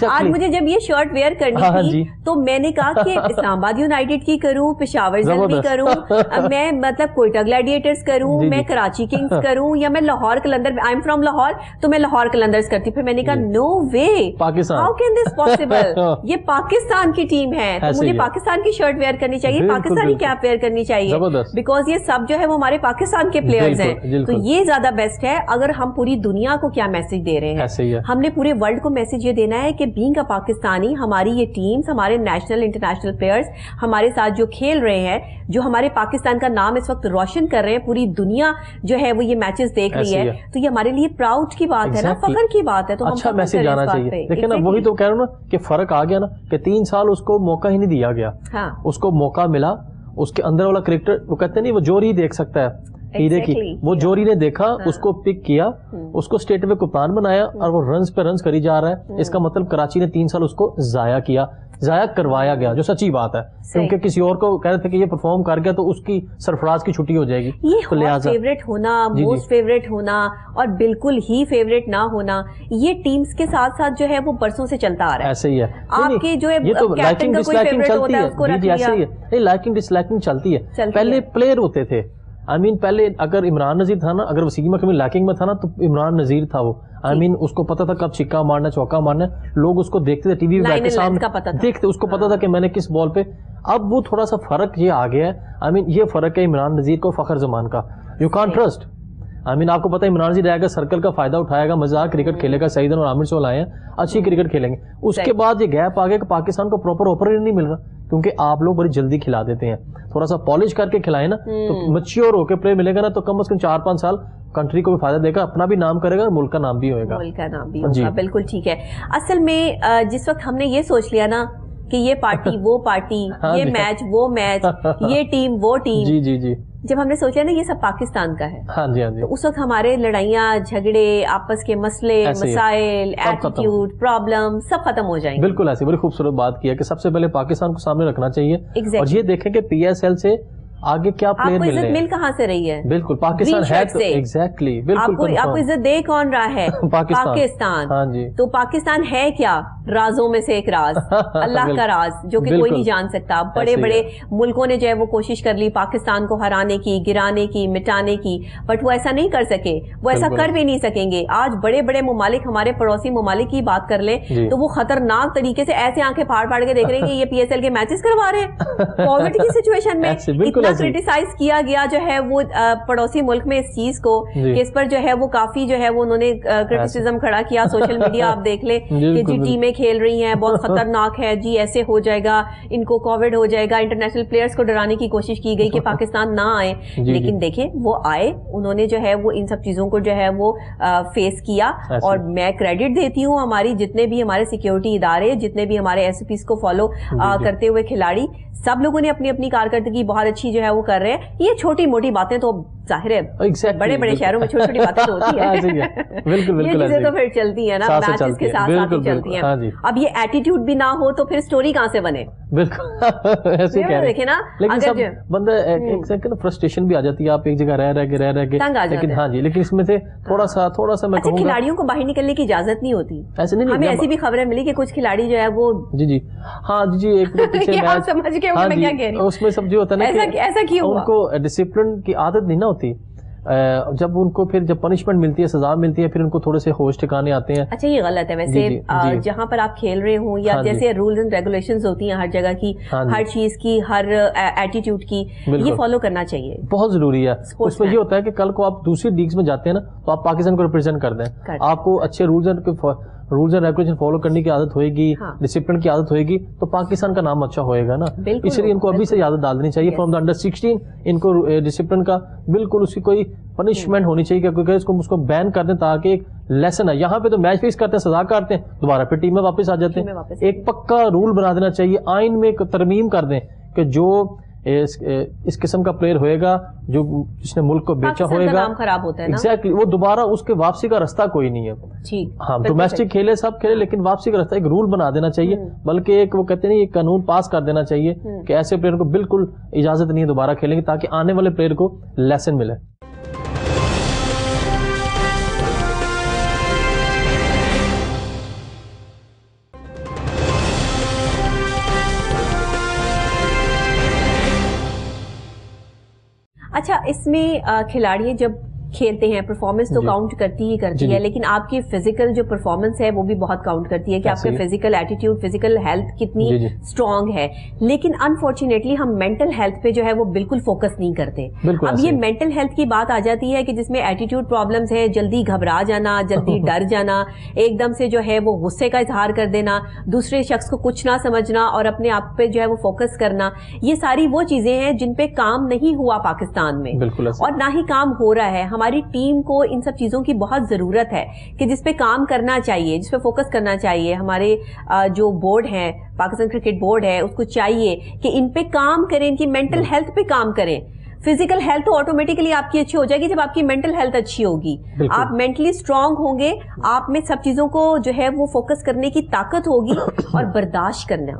آج مجھے جب یہ شرٹ ویئر کرنی تھی تو میں نے کہا کہ اسلام آباد یونائیٹڈ کی کروں, پشاور زلمی کروں, میں مطلب کوئٹہ گلیڈیٹرز کروں, میں کراچی کنگز کروں, یا میں Lahore Qalandar, I am from Lahore تو میں لاہور قلندرز کرتی. پھر میں نے کہا نو وے, ہاؤ کین دس پاسبل, یہ پاکستان کی ٹیم ہے تو مجھے پاکستان کی شرٹ ویئر کرنی چاہیے, پاکستانی کیپ ویئر کرنی چاہیے, بیکاز یہ سب جو ہے وہ ہمارے پاکستان کے پلیئرز ہیں. تو یہ زیادہ بیسٹ ہے. اگر ہم پوری دنیا کو کیا میسج دے رہے ہیں, ہم نے پورے ورلڈ کو میسج یہ دینا ہے کہ بینگ اے پاکستانی, ہماری یہ ٹیمز, ہمارے نیشنل انٹرنیشنل پلیئرز ہمارے ساتھ جو کھیل رہے ہیں, جو ہمارے پاکستان کا نام اس وقت روشن کر رہے ہیں, پوری دنیا جو ہے وہ یہ میچز دیکھ رہی ہے, تو یہ ہمارے لیے پراؤڈ کی بات ہے نا, فخر کی بات ہے. تو اچھا میسج آنا چاہیے. دیکھیں نا, وہی تو کہہ رہا ہوں نا کہ فرق آ گیا نا کہ 3 سال اس کو موقع ہی نہیں دیا گیا. اس کو موقع ملا, اس کے اندر والا کریکٹر, وہ کہتے نہیں وہ جوری دیکھ سکتا ہے ہیرے کی, وہ جوری نے دیکھا, اس کو پک کیا, اس کو اسٹیٹ میں کپتان بنایا, اور وہ رنز پہ رنز کری جا رہا ہے. اس کا مطلب کراچی نے 3 سال اس کو ضائع کروایا گیا, جو سچی بات ہے, کیونکہ کسی اور کو کہہ رہے تھے کہ یہ پرفارم کر گیا تو اس کی سرفراز کی چھٹی ہو جائے گی. یہ فیوریٹ ہونا, موسٹ فیوریٹ ہونا اور بالکل ہی فیوریٹ نہ ہونا, یہ ٹیمز کے ساتھ ساتھ جو ہے وہ برسوں سے چلتا آ رہا ہے. ایسے ہی ہے, آپ کے جو کیپٹن کا کوئی فیوریٹ ہوتا ہے اس کو رکھ لیا. لائکنگ ڈس لائکنگ چلتی ہے. پہلے پلیئر ہوتے تھے, آئی مین پہلے اگر عمران نذیر تھا نا, اگر وسیم اکرم لیکنگ میں تھا نا تو عمران نذیر تھا وہ, آئی مین اس کو پتا تھا کب چھکا مارنا چوکا مارنا, لوگ اس کو دیکھتے تھے ٹی وی پہ سامنے دیکھتے, اس کو پتا تھا کہ میں نے کس بال پہ. اب وہ تھوڑا سا فرق یہ آ گیا ہے, آئی مین یہ فرق ہے عمران نذیر کو فخر زمان کا, یو کانٹ ٹرسٹ. آئی مین آپ کو پتا ہے عمران نذیر آئے گا, سرکل کا فائدہ اٹھائے گا, مزاق کرکٹ کھیلے گا, سعید اور عامر سول آئے ہیں اچھی کرکٹ کھیلیں گے. اس کے بعد یہ گیپ آ گیا کہ پاکستان کو پراپر اوپنر نہیں مل رہا, کیونکہ آپ لوگ بڑی جلدی کھلا دیتے ہیں. تھوڑا سا پالش کر کے کھلائیں نا تو میچیور ہو کے پلیئر ملے گا نا, تو کم از کم 4-5 سال کنٹری کو بھی فائدہ دے گا, اپنا بھی نام کرے گا اور ملک کا نام بھی ہوئے گا. ملک کا نام بھی ہوگا, بالکل ٹھیک ہے. اصل میں جس وقت ہم نے یہ سوچ لیا نا کہ یہ پارٹی وہ پارٹی, یہ میچ وہ میچ, یہ ٹیم وہ ٹیم, جی جی جی, جب ہم نے سوچا نا یہ سب پاکستان کا ہے, ہاں جی ہاں جی, تو اس وقت ہمارے لڑائیاں جھگڑے, آپس کے مسئلے مسائل, ایٹیٹیوڈ پرابلم سب ختم ہو جائیں گے. بالکل ایسی بڑی خوبصورت بات کی ہے کہ سب سے پہلے پاکستان کو سامنے رکھنا چاہیے, اور یہ دیکھیں کہ پی ایس ایل سے آگے کیا پلیئر مل رہے ہیں. مل کہاں سے رہی ہے؟ بالکل پاکستان ہے تو ایگزیکٹلی, بالکل آپ کو عزت دے کون رہا ہے؟ پاکستان. ہاں جی, تو پاکستان ہے کیا؟ رازوں میں سے ایک راز, اللہ کا راز, جو کہ کوئی نہیں جان سکتا. بڑے بڑے ملکوں نے جو ہے وہ کوشش کر لی پاکستان کو ہرانے کی, گرانے کی, مٹانے کی, بٹ وہ ایسا نہیں کر سکے, وہ ایسا کر بھی نہیں سکیں گے. آج بڑے بڑے ممالک, ہمارے پڑوسی ممالک کی بات کر لیں تو وہ خطرناک طریقے سے ایسے آنکھیں پھاڑ پھاڑ کے دیکھ رہے ہیں کہ یہ پی ایس ایل کے میچز کروا رہے ہیں. کووڈ کی سچویشن میں اتنا کرٹیسائز کیا گیا جو ہے وہ پڑوسی ملک میں اس چیز کو, کہ اس پر جو ہے وہ کافی جو ہے وہ انہوں نے کرٹیسزم کھڑا کیا. سوشل میڈیا آپ دیکھ لیں کہ جی ٹیمیں کھیل رہی ہیں, بہت خطرناک ہے جی, ایسے ہو جائے گا, ان کو کووڈ ہو جائے گا. انٹرنیشنل پلیئرز کو ڈرانے کی کوشش کی گئی کہ پاکستان نہ آئے, لیکن دیکھیں وہ آئے, انہوں نے جو ہے وہ ان سب چیزوں کو جو ہے وہ فیس کیا. اور میں کریڈٹ دیتی ہوں ہماری جتنے بھی ہمارے سیکیورٹی ادارے, جتنے بھی ہمارے ایس پیز کو فالو کرتے ہوئے کھلاڑی, سب لوگوں نے اپنی اپنی کارکردگی بہت اچھی جو ہے وہ کر رہے ہیں. یہ چھوٹی موٹی باتیں تو ظاہر ہے بڑے بڑے شہروں میں چھوٹی چھوٹی باتیں تو ہوتی ہیں, یہ چیزیں تو پھر چلتی ہیں نا, میچز کے ساتھ ساتھ ہی چلتی ہیں. اب یہ ایٹیٹیوڈ بھی نہ ہو تو پھر سٹوری کہاں سے بنے؟ بالکل ایسے کہہ رہے ہیں نا, لیکن سب بندہ ایک سیکنڈ فرسٹریشن بھی آ جاتی ہے, آپ ایک جگہ رہ کے تنگ آ جاتے ہیں. ہاں جی, لیکن اس میں سے تھوڑا سا میں کہوں گا کھلاڑیوں کو باہر نکلنے کی اجازت نہیں ہوتی. ایسے نہیں, ہمیں ایسی بھی خبریں ملی کہ کچھ کھلاڑی جو ہے وہ جی ہاں جی ایک پیچھے میچ سمجھ کے میں کیا کہہ رہی ہوں, اس میں سب جو ہوتا ہے نا ایسا کیوں ان کو ڈسپلن کی عادت نہیں نہ ہوتی, جب ان کو پھر جب پنشمنٹ ملتی ہے, سزا ملتی ہے, پھر ان کو تھوڑے سے ہوش ٹھکانے آتے ہیں. اچھا یہ غلط ہے ویسے, جہاں پر آپ کھیل رہے ہوں یا جیسے رولز اینڈ ریگولیشنز ہوتی ہیں ہر جگہ کی, ہر چیز کی, ہر ایٹیٹیوڈ کی, یہ فالو کرنا چاہیے, بہت ضروری ہے. اس میں یہ ہوتا ہے کہ کل کو آپ دوسری لیگز میں جاتے ہیں نا تو آپ پاکستان کو ریپرزینٹ کر دیں, آپ کو اچھے رولز اینڈ ریگولیشن فالو کرنے کی عادت ہوئے گی, ڈسپلن کی عادت ہوئے گی, تو پاکستان کا نام اچھا ہوئے گا نا. اس لیے ان کو ابھی سے عادت ڈال دینی چاہیے فرام دا انڈر 16, ان کو ڈسپلن کا بالکل اس کی کوئی پنشمنٹ ہونی چاہیے, کیونکہ اس کو بین کر دیں تاکہ ایک لیسن ہے. یہاں پہ تو میچ فکس کرتے ہیں, سزا کاٹتے ہیں, دوبارہ پھر ٹیم میں واپس آ جاتے ہیں. ایک پکا رول بنا دینا چاہیے, آئین میں ایک ترمیم کر دیں کہ جو اس قسم کا پلیئر ہوئے گا جو جس نے ملک کو بیچا ہوئے گا, خراب ہوتا ہے ایگزیکٹلی, وہ دوبارہ اس کے واپسی کا رستہ کوئی نہیں ہے. ہاں ڈومیسٹک کھیلے سب کھیلے, لیکن واپسی کا رستہ ایک رول بنا دینا چاہیے, بلکہ ایک وہ کہتے ہیں ایک قانون پاس کر دینا چاہیے کہ ایسے پلیئر کو بالکل اجازت نہیں ہے دوبارہ کھیلیں گے, تاکہ آنے والے پلیئر کو لیسن ملے. اچھا اس میں کھلاڑی جب کھیلتے ہیں پرفارمنس تو کاؤنٹ کرتی ہی کرتی ہے, لیکن آپ کی فزیکل جو پرفارمنس ہے وہ بھی بہت کاؤنٹ کرتی ہے کہ آپ کا فزیکل ایٹیٹیوڈ, فزیکل ہیلتھ کتنی اسٹرانگ ہے. لیکن انفارچونیٹلی ہم مینٹل ہیلتھ پہ جو ہے وہ بالکل فوکس نہیں کرتے. اب یہ مینٹل ہیلتھ کی بات آ جاتی ہے کہ جس میں ایٹیٹیوڈ پرابلمس ہے, جلدی گھبرا جانا, جلدی ڈر جانا, ایک دم سے جو ہے وہ غصے کا اظہار کر دینا, دوسرے شخص کو کچھ نہ سمجھنا اور اپنے آپ پہ جو ہے وہ فوکس کرنا. یہ ساری وہ چیزیں ہیں جن پہ کام نہیں ہوا پاکستان میں, اور نہ ہی کام ہو رہا ہے. ہماری ٹیم کو ان سب چیزوں کی بہت ضرورت ہے کہ جس پہ کام کرنا چاہیے, جس پہ فوکس کرنا چاہیے. ہمارے جو بورڈ ہیں, پاکستان کرکٹ بورڈ ہے, اس کو چاہیے کہ ان پہ کام کریں, ان کی مینٹل ہیلتھ پہ کام کریں. فزیکل ہیلتھ تو آٹومیٹکلی آپ کی اچھی ہو جائے گی جب آپ کی مینٹل ہیلتھ اچھی ہوگی. آپ مینٹلی اسٹرانگ ہوں گے, آپ میں سب چیزوں کو جو ہے وہ فوکس کرنے کی طاقت ہوگی اور برداشت کرنا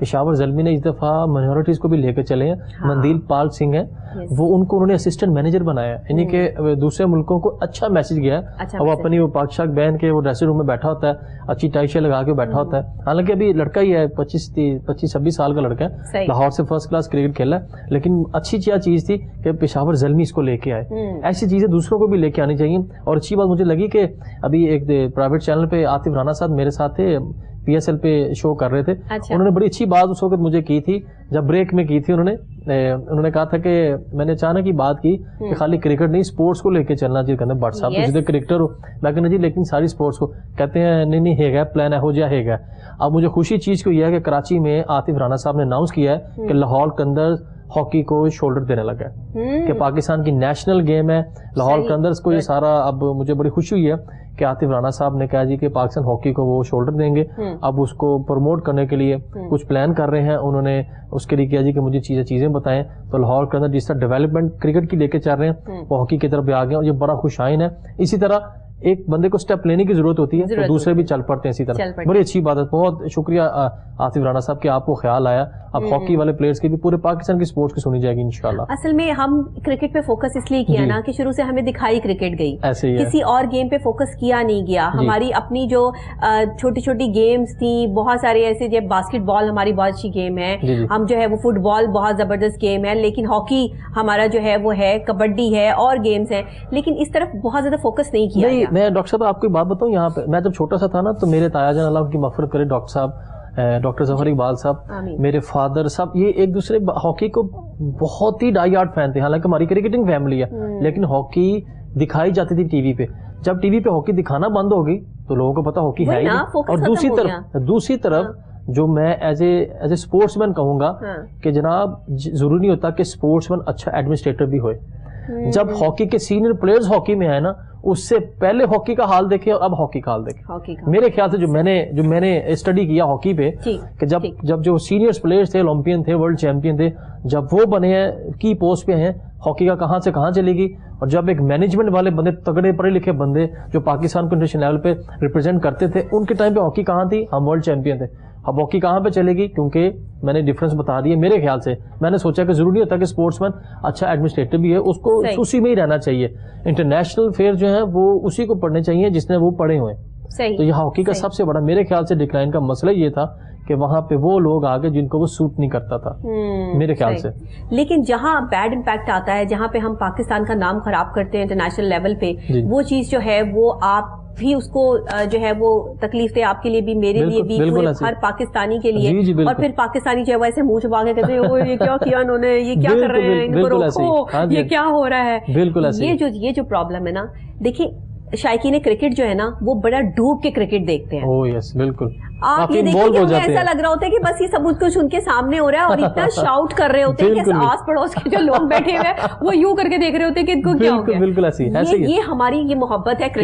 پشاور زلمی نے اس دفعہ مائنورٹیز کو بھی لے کے چلے ہیں. مندیل پال سنگھ ہیں, وہ ان کو انہوں نے اسسٹنٹ مینیجر بنایا, یعنی کہ دوسرے ملکوں کو اچھا میسج گیا ہے. وہ اپنی وہ پاک شاک بہن کے وہ ڈریسنگ روم میں بیٹھا ہوتا ہے, اچھی ٹائی شے لگا کے بیٹھا ہوتا ہے. حالانکہ ابھی لڑکا ہی ہے, 25-26 سال کا لڑکا ہے, لاہور سے فرسٹ کلاس کرکٹ کھیلا ہے, لیکن اچھی چیز تھی کہ پشاور زلمی اس کو لے کے آئے. ایسی چیزیں دوسروں کو بھی لے کے آنی چاہیے. اور اچھی بات مجھے لگی کہ ابھی ایک پرائیویٹ چینل پہ عاطف رانا صاحب میرے ساتھ تھے, PSL پہ شو کر رہے تھے. انہوں نے بڑی اچھی بات اس وقت مجھے کی تھی, جب بریک میں کی تھی. انہوں نے کہا تھا کہ میں نے اچانک ہی بات کی کہ خالی کرکٹ نہیں, اسپورٹس کو لے کے چلنا چاہیے. کہتے ہیں بٹ صاحب تو جتنے کرکٹر ہو, میں کہنا جی لیکن ساری اسپورٹس کو. کہتے ہیں نہیں ہے گا پلان ہو جا ہے گا. اب مجھے خوشی چیز کو یہ ہے کہ کراچی میں عاطف رانا صاحب نے اناؤنس کیا ہے کہ لاہور قندر ہاکی کو شولڈر دینے لگا ہے, کہ پاکستان کی نیشنل گیم ہے لاہور قندرز کو یہ سارا. اب مجھے بڑی خوشی ہوئی ہے کہ عاطف رانا صاحب نے کہا جی کہ پاکستان ہاکی کو وہ شولڈر دیں گے. اب اس کو پروموٹ کرنے کے لیے کچھ پلان کر رہے ہیں. انہوں نے اس کے لیے کیا جی کہ مجھے چیزیں بتائیں. تو لاہور کے اندر جس طرح ڈیولپمنٹ کرکٹ کی لے کے چل رہے ہیں, وہ ہاکی کی طرف بھی آ گئے, اور یہ بڑا خوش آئین ہے. اسی طرح ایک بندے کو سٹیپ لینے کی ضرورت ہوتی ہے تو دوسرے بھی چل پڑتے ہیں اسی طرح. بڑی اچھی بات ہے, بہت شکریہ عاطف رانا صاحب کہ آپ کو خیال آیا. اب ہاکی والے پلیئرز کی بھی پورے پاکستان کی سپورٹس کی سنی جائے گی انشاءاللہ. اصل میں ہم کرکٹ پہ فوکس اس لیے کیا نا کہ شروع سے ہمیں دکھائی کرکٹ گئی, کسی اور گیم پہ فوکس کیا نہیں گیا. ہماری اپنی جو چھوٹی چھوٹی گیمز تھیں, بہت سارے ایسے, جب باسکٹ بال ہماری بہت اچھی گیم ہے, ہم جو ہے وہ فٹ بال بہت زبردست گیم ہے, لیکن ہاکی ہمارا جو ہے وہ ہے, کبڈی ہے, اور گیمز ہیں, لیکن اس طرف بہت زیادہ فوکس نہیں کیا. میں ڈاکٹر صاحب آپ کو بات بتاؤں, یہاں پہ میں جب چھوٹا سا تھا نا, تو میرے تایا جان اللہ کی مغفرت کرے ڈاکٹر صاحب, ڈاکٹر ظفر اقبال صاحب, میرے فادر صاحب, یہ ایک دوسرے ہاکی کو بہت ہی ڈائی ہارڈ فین تھے. حالانکہ ہماری کرکٹنگ فیملی ہے, لیکن ہاکی دکھائی جاتی تھی ٹی وی پہ. جب ٹی وی پہ ہاکی دکھانا بند ہو گئی تو لوگوں کو پتا ہاکی ہے ہی نہیں. اور دوسری طرف جو میں ایز اے اسپورٹس مین کہوں گا کہ جناب ضروری نہیں ہوتا کہ اسپورٹس مین اچھا ایڈمنسٹریٹر بھی ہوئے. جب ہاکی کے سینئر پلیئرز ہاکی میں آئے نا, اس سے پہلے ہاکی کا حال دیکھیں اور اب ہاکی کا حال دیکھیں. میرے خیال سے جو میں نے اسٹڈی کیا ہاکی پہ, کہ جب جو سینئر پلیئرز تھے, اولمپئن تھے, ورلڈ چیمپئن تھے, جب وہ بنے ہیں, کی پوسٹ پہ ہیں, ہاکی کا کہاں سے کہاں چلے گی. اور جب ایک مینجمنٹ والے بندے, تگڑے پڑھے لکھے بندے جو پاکستان کو انٹرنیشنل لیول پہ ریپرزینٹ کرتے تھے, ان کے ٹائم پہ ہاکی کہاں تھی, ہم ورلڈ چیمپئن تھے. اب ہاکی کہاں پہ چلے گی, کیونکہ میں نے ڈفرینس بتا دی ہے. میرے خیال سے میں نے سوچا کہ ضروری ہوتا ہے کہ اسپورٹس مین اچھا ایڈمنسٹریٹر بھی ہے, اس کو اسی میں ہی رہنا چاہیے. انٹرنیشنل فیئر جو ہیں وہ اسی کو پڑھنے چاہیے جس نے وہ پڑھے ہوئے. تو یہ ہاکی کا سب سے بڑا میرے خیال سے ڈکلائن کا مسئلہ یہ تھا کہ وہاں پہ وہ لوگ آ گئے جن کو وہ سوٹ نہیں کرتا تھا میرے خیال سے. لیکن جہاں بیڈ امپیکٹ آتا ہے, جہاں پہ ہم پاکستان کا نام خراب کرتے ہیں انٹرنیشنل لیول پہ, وہ چیز جو ہے وہ آپ بھی اس کو جو ہے وہ تکلیف دے آپ کے لیے بھی, میرے لیے بھی, ہر پاکستانی کے لیے. اور پھر پاکستانی جو ہے وہ ایسے منہ چھپا کے کہتے ہیں یہ کیا کیا انہوں نے, یہ کیا کر رہے ہیں, ان کو روکو, یہ کیا ہو رہا ہے. یہ جو پرابلم ہے نا, دیکھیں شائقین کرکٹ جو ہے نا وہ بڑا ڈوب کے کرکٹ دیکھتے ہیں. بالکل. آپ یہ دیکھیں کہ ہمیں ایسا لگ رہا ہوتا ہے کہ بس یہ سب کچھ ان کے سامنے ہو رہا ہے, اور اتنا شاؤٹ کر رہے ہوتے ہیں کہ آس پڑوس کے جو لوگ بیٹھے ہوئے ہیں وہ یوں کر کے دیکھ رہے ہوتے ہیں کہ ان کو کیا ہو گیا. بالکل ایسی یہ ہماری یہ محبت ہے کرکٹ کا,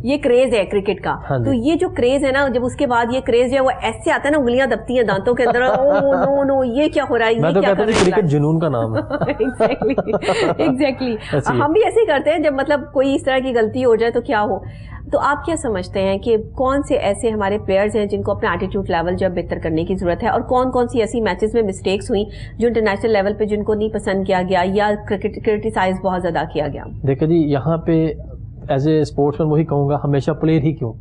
یہ کریز ہے کرکٹ کا. تو یہ جو کریز ہے نا, جب اس کے بعد یہ کریز جو ہے وہ ایسے آتا ہے نا, انگلیاں دبتی ہیں دانتوں کے اندر, نو نو یہ کیا ہو رہا ہے, یہ کیا کر رہا ہے. کرکٹ جنون کا نام ہے. ایگزیکٹلی. ہم بھی ایسے ہی کرتے ہیں جب مطلب کوئی اس طرح کی غلطی ہو جائے تو کیا ہو. تو آپ کیا سمجھتے ہیں کہ کون سے ایسے ہمارے پلیئرز ہیں جن کو اپنا ایٹیٹیوڈ لیول جو بہتر کرنے کی ضرورت ہے, اور کون سی ایسی میچز میں مسٹیکس ہوئی جو انٹرنیشنل لیول پہ جن کو نہیں پسند کیا گیا یا کرٹیسائز بہت زیادہ کیا گیا؟ دیکھیں جی, یہاں پہ ایز اے اسپورٹس مین وہی کہوں گا, ہمیشہ پلیئر ہی کیوں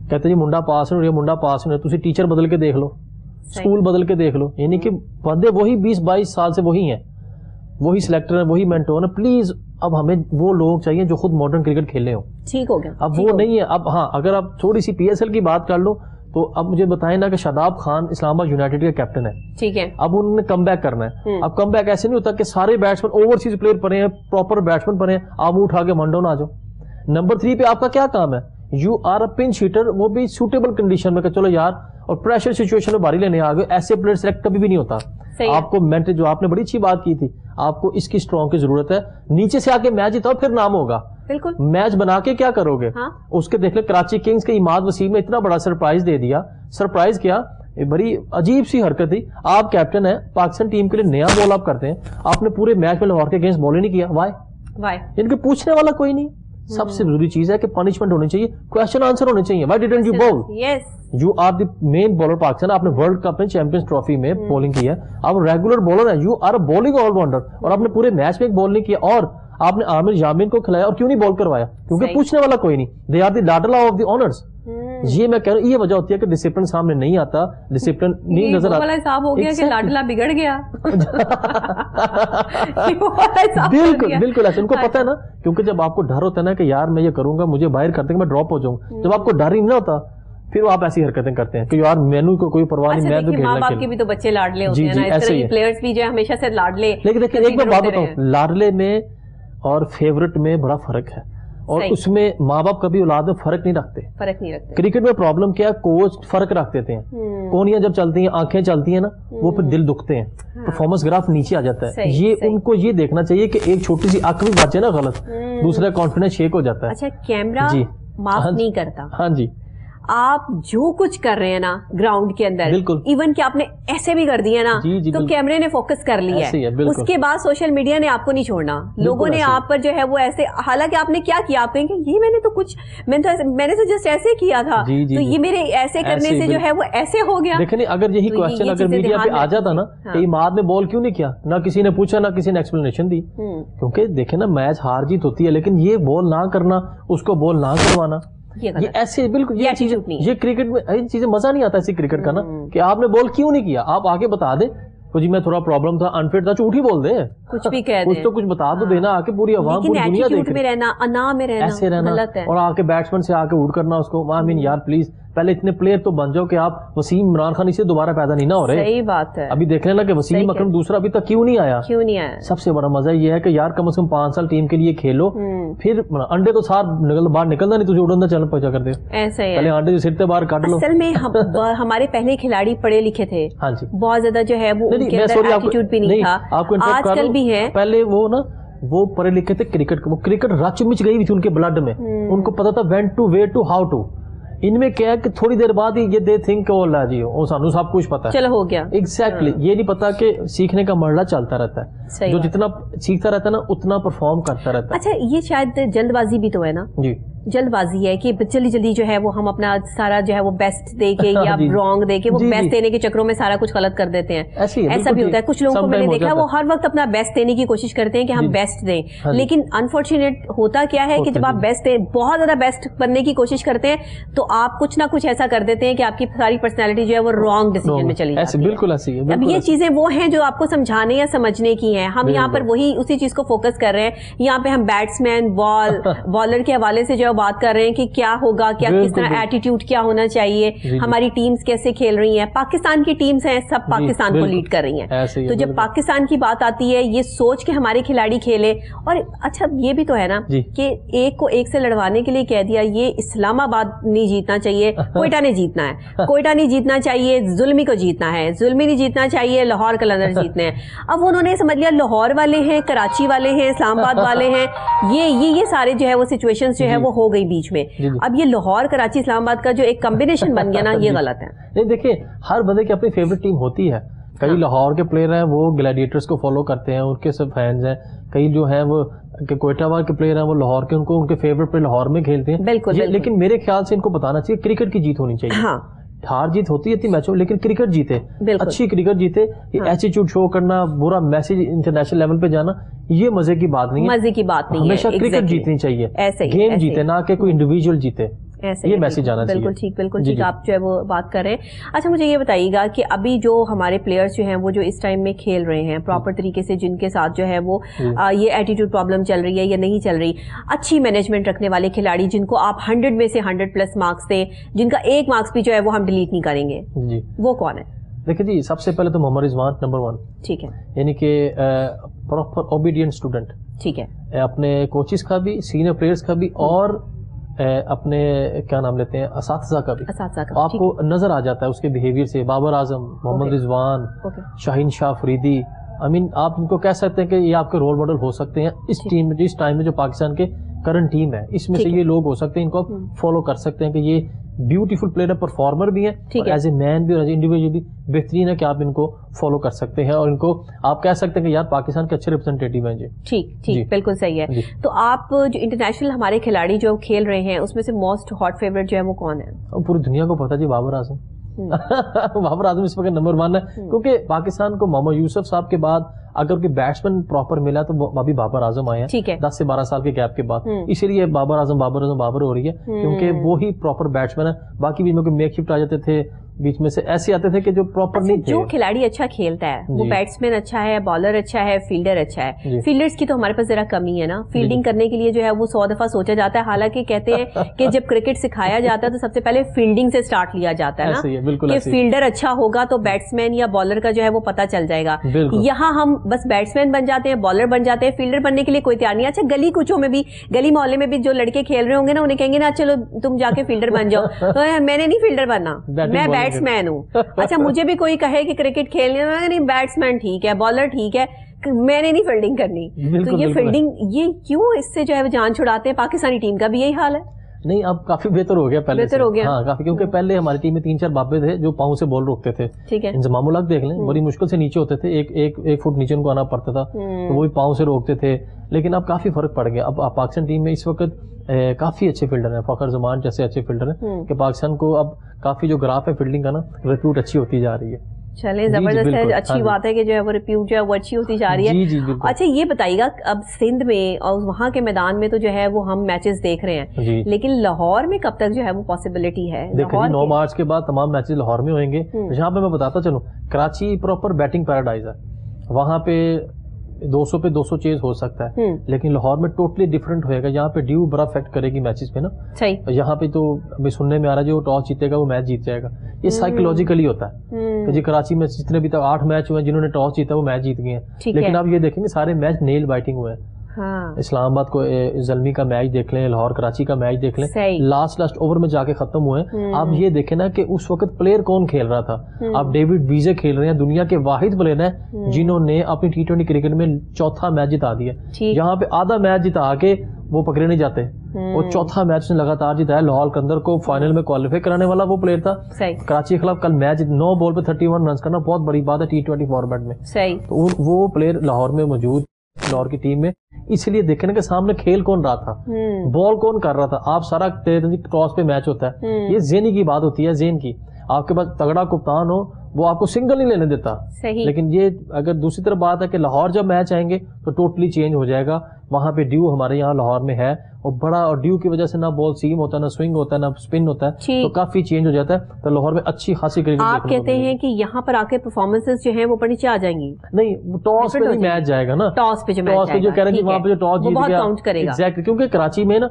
کہتے جی منڈا پاس نہیں, منڈا پاس نہیں, تسی ٹیچر بدل کے دیکھ لو, اسکول بدل کے دیکھ لو. یعنی کہ بندے وہی 20-22 سال سے وہی ہیں, وہی سلیکٹر ہیں, وہی مینٹور ہیں. پلیز اب ہمیں وہ لوگ چاہیے جو خود ماڈرن کرکٹ کھیلے ہوں. ٹھیک ہو گیا, اب وہ نہیں ہے. اب ہاں, اگر آپ تھوڑی سی PSL کی بات کر لو تو اب مجھے بتائیں نا کہ شاداب خان اسلام آباد یونائٹیڈ کا کیپٹن ہے. ٹھیک ہے. اب انہوں نے کم بیک کرنا ہے. اب کم بیک ایسے نہیں ہوتا کہ سارے بیٹسمین اوورسیز پلیئر پڑے ہیں, پراپر بیٹسمین پڑے ہیں, آپ اٹھا کے ون ڈاؤن آ جاؤ. نمبر 3 پہ آپ کا کیا کام ہے, you are a pinch hitter, وہ بھی سوٹیبل کنڈیشن میں کہ چلو یار, اور پریشر سچویشن میں باری لینے آ گئے. ایسے پلیئر سلیکٹ کبھی بھی نہیں ہوتا. آپ کو مینٹل, جو آپ نے بڑی اچھی بات کی تھی, آپ کو اس کی اسٹرانگ کی ضرورت ہے. نیچے سے آ کے میچ جتاؤ پھر نام ہوگا. بالکل. میچ بنا کے کیا کرو گے؟ اس کے دیکھ لیں کراچی کنگز کے اماد وسیم نے اتنا بڑا سرپرائز دے دیا. سرپرائز کیا, بڑی عجیب سی حرکت تھی. آپ کیپٹن ہیں پاکستان ٹیم کے لیے, نیا بال آپ کرتے ہیں, آپ نے پورے میچ میں لاہور کے اگینسٹ بال ہی نہیں کیا. وائی؟ ان کے پوچھنے والا کوئی نہیں. سب سے ضروری چیز ہے کہ پنشمنٹ ہونی چاہیے, کوشچن آنسر ہونے چاہیے. Why didn't you bowl? You are the main bowler Pakistan. آپ نے ورلڈ کپ میں چیمپئنز ٹرافی میں بولنگ کی ہے, آپ ریگولر بالر ہیں, you are a bowling all rounder, اور آپ نے پورے میچ میں ایک بال نہیں کیا, اور آپ نے عامر یامین کو کھلایا, اور کیوں نہیں بال کروایا؟ کیونکہ پوچھنے والا کوئی نہیں. دے آر دی لاڈلا آف دی آنرز. یہ میں کہہ رہا ہوں, یہ وجہ ہوتی ہے کہ ڈسپلن سامنے نہیں آتا, ڈسپلن نہیں نظر آتا. صاحب ہو گیا کہ لاڈلا بگڑ گیا. بالکل بالکل ایسے ان کو پتا ہے نا, کیونکہ جب آپ کو ڈر ہوتا ہے نا کہ یار میں یہ کروں گا, مجھے باہر کر دیں گے, میں ڈراپ ہو جاؤں گا, جب آپ کو ڈر ہی نہیں ہوتا پھر وہ آپ ایسی حرکتیں کرتے ہیں کہ یار مینو کو کوئی پرواہ نہیں, میں تو کھیلنا. ماں باپ کے بھی تو بچے لاڈلے ہوتے ہیں نا, اس طرح کے پلیئرز بھی جو ہے ہمیشہ سے لاڈلے. لیکن دیکھیں ایک بات بتاؤں, لاڈلے میں اور فیورٹ میں بڑا فرق ہے, اور اس میں ماں باپ کبھی اولاد میں فرق نہیں رکھتے. کرکٹ میں پرابلم کیا ہے, کوچ فرق رکھ دیتے ہیں. کونیاں جب چلتی ہیں, آنکھیں چلتی ہیں نا, وہ پھر دل دکھتے ہیں, پرفارمنس گراف نیچے آ جاتا ہے. یہ ان کو یہ دیکھنا چاہیے کہ ایک چھوٹی سی آنکھ بھی بچے نا غلط, دوسرا کانفیڈنس شیک ہو جاتا ہے. اچھا کیمرہ معاف نہیں کرتا. ہاں جی, آپ جو کچھ کر رہے ہیں نا گراؤنڈ کے اندر, ایون کہ آپ نے ایسے بھی کر دیا نا, تو کیمرے نے فوکس کر لیا ہے. اس کے بعد سوشل میڈیا نے آپ کو نہیں چھوڑنا, لوگوں نے آپ پر جو ہے وہ ایسے, حالانکہ آپ نے کیا کیا, آپ کہیں گے یہ میں نے تو کچھ, میں نے تو جسٹ ایسے کیا تھا, تو یہ میرے ایسے کرنے سے جو ہے وہ ایسے ہو گیا. دیکھیں اگر یہی کوشچن اگر میڈیا پہ آ جاتا نا کہ اماد نے بال کیوں نہیں کیا, نہ کسی نے پوچھا نہ کسی نے ایکسپلینیشن دی, کیونکہ دیکھیں نا میچ ہار جیت ہوتی ہے, لیکن یہ بال نہ کرنا, اس کو بال نہ کروانا, یہ ایسے بالکل یہ چیزیں, یہ کرکٹ میں یہ چیزیں مزہ نہیں آتا ایسی کرکٹ کا نا, کہ آپ نے بال کیوں نہیں کیا, آپ آگے بتا دیں جی میں تھوڑا پرابلم تھا, انفٹ تھا, جھوٹ ہی بول دیں, کچھ بھی کہہ دیں, کچھ تو کچھ بتا دو دینا, آ کے پوری عوام پوری دنیا دیکھ میں رہنا, انا میں رہنا, ایسے رہنا, اور آ کے بیٹسمین سے آ کے اڑ کرنا اس کو. آئی مین یار پلیز پہلے اتنے پلیئر تو بن جاؤ کہ آپ وسیم عمران خان اسے دوبارہ پیدا نہیں نہ ہو رہے. صحیح بات ہے. ابھی دیکھ لینا کہ وسیم اکرم دوسرا ابھی تک کیوں نہیں آیا. سب سے بڑا مزہ یہ ہے کہ یار کم از کم 5 سال ٹیم کے لیے کھیلو, پھر انڈے تو سار باہر نکلنا نہیں, تجھے اڑنا چل پہنچا کرتے ایسا ہی, پہلے انڈے سے سرتے باہر کاٹ لو. اصل میں ہمارے پہلے کھلاڑی پڑھے لکھے تھے, ہاں جی, بہت زیادہ جو ہے وہ ان کے اندر ایٹیٹیوڈ بھی نہیں تھا, آج کل بھی ہے. پہلے وہ نا وہ پڑھے لکھے تھے کرکٹ کو, وہ کرکٹ رچ مچ گئی تھی ان کے بلڈ میں, ان کو پتا تھا when to where to how to. ان میں کیا ہے کہ تھوڑی دیر بعد ہی یہ دے تھنک کہ اللہ جی وہ سانو سب کچھ پتا ہے, چلو ہو گیا. ایگزیکٹلی, یہ نہیں پتا کہ سیکھنے کا مرحلہ چلتا رہتا ہے, جو جتنا سیکھتا رہتا ہے نا اتنا پرفارم کرتا رہتا ہے. اچھا یہ شاید جلد بازی بھی تو ہے نا, جی جلد بازی ہے کہ جلدی جلدی جو ہے وہ ہم اپنا سارا جو ہے وہ بیسٹ دے کے یا رانگ دے کے, وہ بیسٹ دینے کے چکروں میں سارا کچھ غلط کر دیتے ہیں. ایسا بھی ہوتا ہے, کچھ لوگوں کو میں نے دیکھا وہ ہر وقت اپنا بیسٹ دینے کی کوشش کرتے ہیں کہ ہم بیسٹ دیں, لیکن انفارچونیٹ ہوتا کیا ہے کہ جب آپ بیسٹ دیں, بہت زیادہ بیسٹ بننے کی کوشش کرتے ہیں, تو آپ کچھ نہ کچھ ایسا کر دیتے ہیں کہ آپ کی ساری پرسنالٹی جو ہے وہ رانگ ڈیسیژن میں چلی جاتی ہے. بالکل ایسی ہے. اب یہ چیزیں وہ ہیں جو آپ کو سمجھانے یا سمجھنے کی ہیں, ہم یہاں پر وہی اسی چیز کو فوکس کر رہے ہیں. یہاں پہ ہم بیٹسمین بالر کے حوالے سے جو ہے بات کر رہے ہیں کہ کیا ہوگا, کیا کس طرح ایٹیٹیوڈ کیا ہونا چاہیے, ہماری ٹیمز کیسے کھیل رہی ہیں. پاکستان کی ٹیمز ہیں, سب پاکستان کو لیڈ کر رہی ہیں, تو جب پاکستان کی بات آتی ہے یہ سوچ کے ہمارے کھلاڑی کھیلے. اور اچھا یہ بھی تو ہے نا کہ ایک کو ایک سے لڑوانے کے لیے کہہ دیا, یہ اسلام آباد نہیں جیتنا چاہیے, کوئٹہ نے جیتنا ہے, کوئٹہ نہیں جیتنا چاہیے, زلمی کو جیتنا ہے, زلمی نہیں جیتنا چاہیے, لاہور قلندر جیتنے ہیں. اب انہوں نے سمجھ لیا لاہور والے ہیں, کراچی والے ہیں, اسلام آباد والے ہیں, یہ سارے جو ہے وہ سچویشنز جو ہے وہ ہو گئی بیچ میں. اب یہ لاہور کراچی اسلام آباد کا جو ایک کمبینیشن بن گیا نا, یہ غلط ہے. نہیں دیکھیں ہر بندے کی اپنی فیوریٹ ٹیم ہوتی ہے. کئی لاہور کے پلیئر ہیں وہ گلیڈیٹرز کو فالو کرتے ہیں, ان کے سب فینز ہیں. کئی جو ہیں وہ کوئٹہ والے کے پلیئر ہیں وہ لاہور کے, ان کے فیوریٹ پلیئر لاہور میں کھیلتے ہیں. بالکل, لیکن میرے خیال سے ان کو بتانا چاہیے کرکٹ کی جیت ہونی چاہیے. ہار جیت ہوتی ہے میچوں, لیکن کرکٹ جیتے, اچھی کرکٹ جیتے. ایٹیٹیوڈ شو کرنا, برا میسج انٹرنیشنل لیول پہ جانا, یہ مزے کی بات نہیں ہے. مزے کی بات نہیں ہے, ہمیشہ کرکٹ جیتنی چاہیے, گیم جیتے نہ کہ کوئی انڈیویجول جیتے. یہ میسج آنا چاہیے. بالکل ٹھیک, بالکل ٹھیک آپ جو ہے وہ بات کر رہے ہیں. اچھا مجھے یہ بتائیے گا کہ ابھی جو ہمارے پلیئرز جو ہیں وہ جو اس ٹائم میں کھیل رہے ہیں پراپر طریقے سے, جن کے ساتھ جو ہے وہ یہ ایٹیٹیوڈ پرابلم چل رہی ہے یا نہیں چل رہی, اچھی مینجمنٹ رکھنے والے کھلاڑی جن کو آپ 100 میں سے 100+ مارکس دیں, جن کا 1 مارکس بھی جو ہے وہ ہم ڈیلیٹ نہیں کریں گے, وہ کون ہے؟ دیکھیں جی, سب سے پہلے تو محمد رضوان نمبر 1. ٹھیک ہے, یعنی کہ پراپر اوبیڈینٹ اسٹوڈنٹ. ٹھیک ہے, اپنے کوچز کا بھی, سینئر پلیئرز کا بھی, اور اپنے کیا نام لیتے ہیں اساتذہ کا بھی. آپ کو نظر آ جاتا ہے اس کے بیہیویئر سے. بابر اعظم, محمد رضوان, شاہین شاہ فریدی, آپ ان کو کہہ سکتے ہیں کہ یہ آپ کے رول ماڈل ہو سکتے ہیں اس ٹیم میں, جس ٹائم میں جو پاکستان کے کرنٹ ٹیم ہے اس میں سے یہ لوگ ہو سکتے ہیں, ان کو آپ فالو کر سکتے ہیں کہ یہ بیوٹیفل پلیئر ہے, پرفارمر بھی ہیں, ایز اے مین بھی اور ایز اے انڈیویجول بھی بہترین ہے کہ آپ ان کو فالو کر سکتے ہیں اور ان کو آپ کہہ سکتے ہیں کہ یار پاکستان کے اچھے ریپرزینٹیٹیو ہیں. جی ٹھیک بالکل صحیح ہے. تو آپ جو انٹرنیشنل ہمارے کھلاڑی جو کھیل رہے ہیں اس میں سے موسٹ ہاٹ فیوریٹ جو ہے وہ کون ہے؟ پوری دنیا کو پتا جی بابر اعظم. بابر اعظم اس وقت نمبر 1 ہے, کیونکہ پاکستان کو محمد یوسف صاحب کے بعد اگر کوئی بیٹسمین پراپر ملا تو ابھی بابر اعظم آئے ہیں 10 سے 12 سال کے گیپ کے بعد, اسی لیے بابر اعظم ہو رہی ہے کیونکہ وہی پراپر بیٹسمین ہے. باقی بھی میک شفٹ آ جاتے تھے بیچ میں سے, ایسے آتے تھے کہ جو پراپر نہیں تھے. جو کھلاڑی اچھا کھیلتا ہے وہ بیٹسمین اچھا ہے, بالر اچھا ہے, فیلڈر اچھا ہے. فیلڈرز کی تو ہمارے پاس ذرا کمی ہے نا, فیلڈنگ کرنے کے لیے جو ہے وہ 100 دفعہ سوچا جاتا ہے. حالانکہ کہتے ہیں کہ جب کرکٹ سکھایا جاتا ہے تو سب سے پہلے فیلڈنگ سے سٹارٹ لیا جاتا ہے نا, کہ فیلڈر اچھا ہوگا تو بیٹسمین یا بالر کا جو ہے وہ پتہ چل جائے گا. یہاں ہم بس بیٹسمین بن جاتے ہیں, بالر بن جاتے ہیں, فیلڈر بننے کے لیے کوئی تیار نہیں. اچھا گلی کوچوں میں بھی, گلی محلے میں بھی جو لڑکے کھیل رہے ہوں گے نا, انہیں کہیں گے نا چلو تم جا کے فیلڈر بن جاؤ, تو میں نے نہیں فیلڈر بننا, میں بیٹسمین ہوں. اچھا مجھے بھی کوئی کہے کہ کرکٹ کھیلنے میں نہیں, بیٹسمین ٹھیک ہے, بالر ٹھیک ہے, میں نے نہیں فیلڈنگ کرنی. تو یہ فیلڈنگ یہ کیوں اس سے جو ہے جان چھڑاتے ہیں؟ پاکستانی ٹیم کا بھی یہی حال ہے. نہیں اب کافی بہتر ہو گیا پہلے سے, ہاں کافی, کیونکہ پہلے ہماری ٹیم میں 3-4 بابے تھے جو پاؤں سے بال روکتے تھے. ٹھیک ہے, انضمام الحق دیکھ لیں, بڑی مشکل سے نیچے ہوتے تھے, ایک فٹ نیچے ان کو آنا پڑتا تھا, تو وہی پاؤں سے روکتے تھے. لیکن اب کافی فرق پڑ گیا. اب پاکستان ٹیم میں اس وقت کافی اچھے فیلڈر ہیں, فخر زمان جیسے اچھے فیلڈر ہیں کہ پاکستان کو اب کافی جو گراف ہے فیلڈنگ کا نا, ریپیوٹ اچھی ہوتی جا رہی ہے. چلیں زبردست ہے, اچھی بات ہے کہ جو ہے وہ ریپیوٹ جو ہے وہ اچھی ہوتی جا رہی ہے. اچھا یہ بتائیے گا, اب سندھ میں اور وہاں کے میدان میں تو جو ہے وہ ہم میچز دیکھ رہے ہیں, لیکن لاہور میں کب تک جو ہے وہ پاسبلٹی ہے؟ دیکھیں 9 مارچ کے بعد تمام میچز لاہور میں ہوئیں گے. جہاں پہ میں بتاتا چلوں, کراچی پراپر بیٹنگ پیراڈائز ہے, وہاں پہ 200 پہ 200 چیز ہو سکتا ہے, لیکن لاہور میں ٹوٹلی ڈفرنٹ ہوئے گا. یہاں پہ ڈیو بڑا افیکٹ کرے گی میچز پہ نا. یہاں پہ تو ابھی سننے میں آ رہا ہے جو ٹاس جیتے گا وہ میچ جیت جائے گا. یہ سائیکولوجیکلی ہوتا ہے کہ جی کراچی میں جتنے بھی تک 8 میچ ہوئے ہیں جنہوں نے ٹاس جیتا وہ میچ جیت گئے ہیں, لیکن آپ یہ دیکھیں گے سارے میچ نیل بائٹنگ ہوئے ہیں. اسلام آباد کو زلمی کا میچ دیکھ لیں, لاہور کراچی کا میچ دیکھ لیں, لاسٹ اوور میں جا کے ختم ہوئے ہیں. آپ یہ دیکھیں نا کہ اس وقت پلیئر کون کھیل رہا تھا. آپ ڈیوڈ ویزے کھیل رہے ہیں, دنیا کے واحد پلیئر ہیں جنہوں نے اپنی T20 کرکٹ میں 4تھا میچ جتا دیا. یہاں پہ آدھا میچ جتا کے وہ پکڑے نہیں جاتے, وہ 4تھا میچ نے لگاتار جتایا. لاہور کے اندر کو فائنل میں کوالیفائی کرانے والا وہ پلیئر تھا. کراچی کے خلاف کل میچ 9 بال پہ 31 رنز کرنا بہت بڑی بات ہے T20 فارمیٹ میں. تو وہ پلیئر لاہور میں موجود, لاہور کی ٹیم میں. اس لیے دیکھیں کہ سامنے کھیل کون رہا تھا, بال کون کر رہا تھا. آپ سارا ٹاس پہ میچ ہوتا ہے, یہ ذہنی کی بات ہوتی ہے, ذہن کی. آپ کے پاس تگڑا کپتان ہو وہ آپ کو سنگل نہیں لینے دیتا. لیکن یہ اگر دوسری طرف بات ہے کہ لاہور جب میچ آئیں گے تو ٹوٹلی چینج ہو جائے گا. وہاں پہ ڈیو ہمارے یہاں لاہور میں ہے اور بڑا, اور ڈیو کی وجہ سے نہ بال سیم ہوتا ہے, نہ سوئنگ ہوتا ہے, نہ اسپن ہوتا ہے, تو کافی چینج ہو جاتا ہے. تو لاہور میں اچھی خاصی کرکٹ. آپ کہتے ہیں کہ یہاں پر آ کے پرفارمنسز جو ہیں وہ نیچے آ جائیں گی؟ نہیں, ٹاس پہ نہیں میچ جائے گا نا, ٹاس پہ جو کہہ رہے ہیں وہاں پہ جو ٹاس جیت گیا ایگزیکٹلی, کیونکہ کراچی میں نا,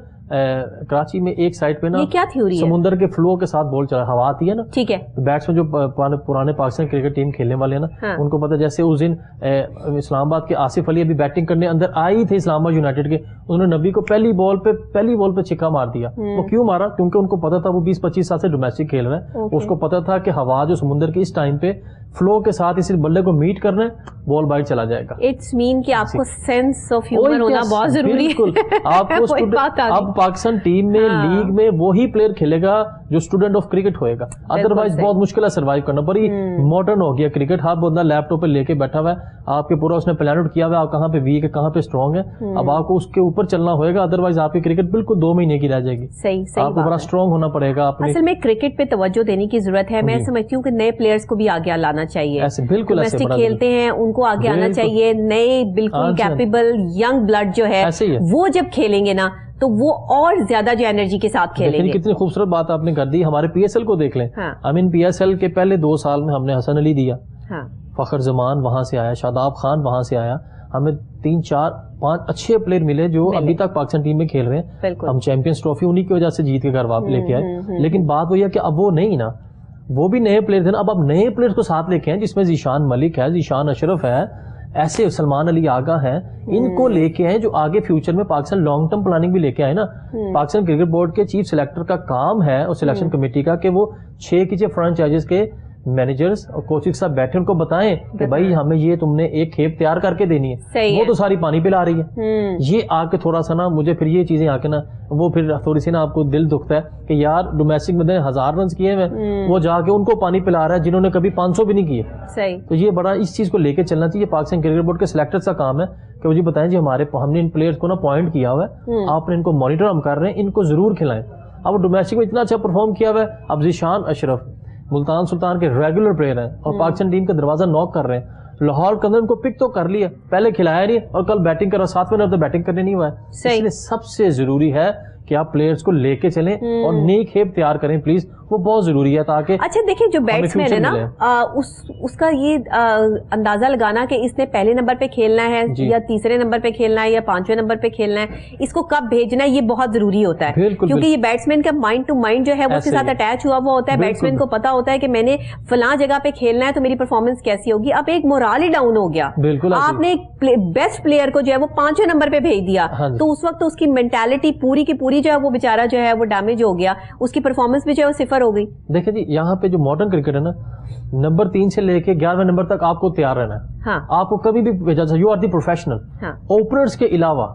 کراچی میں ایک سائڈ پہ نا سمندر کے فلو کے ساتھ بال چلا, ہوا آتی ہے نا. ٹھیک ہے, بیٹسمین جو پرانے پاکستان کرکٹ ٹیم کھیلنے والے ہیں نا, ان کو پتا, جیسے اس دن اسلام آباد کے آصف علی ابھی بیٹنگ کرنے اندر آئی تھے اسلام آباد یونائٹیڈ کے, انہوں نے نبی کو پہلی بال پہ چھکا مار دیا. وہ کیوں مارا؟ کیونکہ ان کو پتا تھا وہ 20-25 سال سے ڈومیسٹک کھیل رہے ہیں. اس کو پتا تھا کہ ہوا جو سمندر کے اس ٹائم پہ فلو کے ساتھ اسی بلے کو میٹ کرنا ہے, بال باہر چلا جائے گا. اٹس مین کہ آپ کو سینس آف ہیومر ہونا بہت ضروری ہے. آپ کو اب پاکستان ٹیم میں لیگ میں وہی پلیئر کھیلے گا جو اسٹوڈنٹ آف کرکٹ ہوئے گا, ادروائز بہت مشکل ہے سروائیو کرنا. بڑی ماڈرن ہو گیا کرکٹ, ہر بندہ لیپ ٹاپ پہ لے کے بیٹھا ہوا ہے, آپ کے پورا اس نے پلان آؤٹ کیا ہوا ہے, آپ کہاں پہ ویک ہے کہاں پہ اسٹرانگ ہے, اب آپ کو اس کے اوپر چلنا ہوئے گا, ادروائز آپ کی کرکٹ بالکل 2 مہینے کی رہ جائے گی. آپ کو بڑا اسٹرانگ ہونا پڑے گا. اصل میں کرکٹ پہ توجہ دینے کی ضرورت ہے. میں سمجھتی ہوں کہ نئے پلیئرز کو بھی آگے لانا چاہیے. ڈومیسٹک کھیلتے ہیں ان کو آگے آنا چاہیے. نئے بالکل کیپیبل ینگ بلڈ جو ہے وہ جب کھیلیں گے نا تو وہ اور زیادہ جو انرجی کے ساتھ کھیلیں گے. کتنی خوبصورت بات آپ نے کر دی. ہمارے PSL کو دیکھ لیں, PSL کے پہلے 2 سال میں ہم نے حسن علی دیا, فخر زمان وہاں سے آیا, شاداب خان وہاں سے آیا, ہمیں 3 4 5 اچھے پلیئر ملے جو ابھی تک پاکستان ٹیم میں کھیل رہے ہیں. ہم چیمپئنز ٹرافی انہی کی وجہ سے جیت کے گھر واپس لے کے آئے. لیکن بات وہی ہے کہ اب وہ نہیں نا, وہ بھی نئے پلیئر تھے نا, اب نئے پلیئر کو ساتھ لے کے آئے, جس میں ذیشان ملک ہے, ذیشان اشرف ہے, ایسے سلمان علی آغا ہیں, ان کو لے کے آئے جو آگے فیوچر میں پاکستان لانگ ٹرم پلاننگ بھی لے کے آئے نا. پاکستان کرکٹ بورڈ کے چیف سلیکٹر کا کام ہے اور سلیکشن کمیٹی کا کہ وہ 6 فرنچائزز کے مینیجرز اور کوچز کے ساتھ بیٹھے ان کو بتائیں کہ بھائی ہمیں یہ تم نے ایک کھیپ تیار کر کے دینی ہے, وہ تو ساری پانی پلا رہی ہے. یہ آ کے تھوڑا سا نا مجھے پھر یہ چیزیں آ کے نا وہ پھر تھوڑی سی نا آپ کو دل دکھتا ہے کہ یار ڈومیسٹک میں 1000 رنز کیے ہوئے, وہ جا کے ان کو پانی پلا رہا ہے جنہوں نے کبھی 500 بھی نہیں کیے. تو یہ بڑا اس چیز کو لے کے چلنا چاہیے. پاکستان کرکٹ بورڈ کے سلیکٹرز کا کام ہے کہ وہ جی بتائیں جی ہم نے ان پلیئرز کو نا پوائنٹ کیا ہوا ہے, آپ نے ان کو مانیٹر ہم کر رہے ہیں, ان کو ضرور کھلائیں. اب ڈومیسٹک میں اتنا اچھا پرفارم کیا ہوا ہے. اب ذیشان اشرف ملتان سلطان کے ریگولر پلیئر ہیں اور پاکستان ٹیم کا دروازہ نوک کر رہے ہیں. لاہور کے اندر ان کو پک تو کر لیا, پہلے کھلایا نہیں اور کل بیٹنگ کرا, 7 منٹ تو بیٹنگ کرنے نہیں ہوا ہے. اس لیے سب سے ضروری ہے کہ آپ پلیئرز کو لے کے چلیں اور نئی کھیپ تیار کریں پلیز, وہ بہت ضروری ہے تاکہ اچھا دیکھیں جو بیٹسمین ہے نا اس کا یہ اندازہ لگانا کہ اس نے پہلے نمبر پہ کھیلنا ہے یا تیسرے نمبر پہ کھیلنا ہے یا 5ویں نمبر پہ کھیلنا ہے, اس کو کب بھیجنا ہے یہ بہت ضروری ہوتا ہے, کیونکہ یہ بیٹسمین کا مائنڈ ٹو مائنڈ جو ہے وہ اس کے ساتھ اٹیچ ہوا ہوا ہوتا ہے. بیٹسمین کو پتا ہوتا ہے کہ میں نے فلاں جگہ پہ کھیلنا ہے تو میری پرفارمنس کیسی ہوگی. اب ایک مورال ہی ڈاؤن ہو گیا, آپ نے ایک بیسٹ پلیئر کو جو ہے وہ 5ویں نمبر پہ بھیج دیا, تو اس وقت اس کی مینٹالٹی پوری کی پوری جو ہے وہ بیچارہ جو ہے وہ ڈیمیج ہو گیا, اس کی پرفارمنس بھی جو ہے وہ 0 ہو گئی. دیکھیں جی یہاں پہ جو ماڈرن کرکٹ ہے نا, نمبر 3 سے لے کے 11ویں نمبر تک آپ کو تیار رہنا ہے. آپ کو کبھی بھی بھیجا جائے, you are the professional. Openers کے علاوہ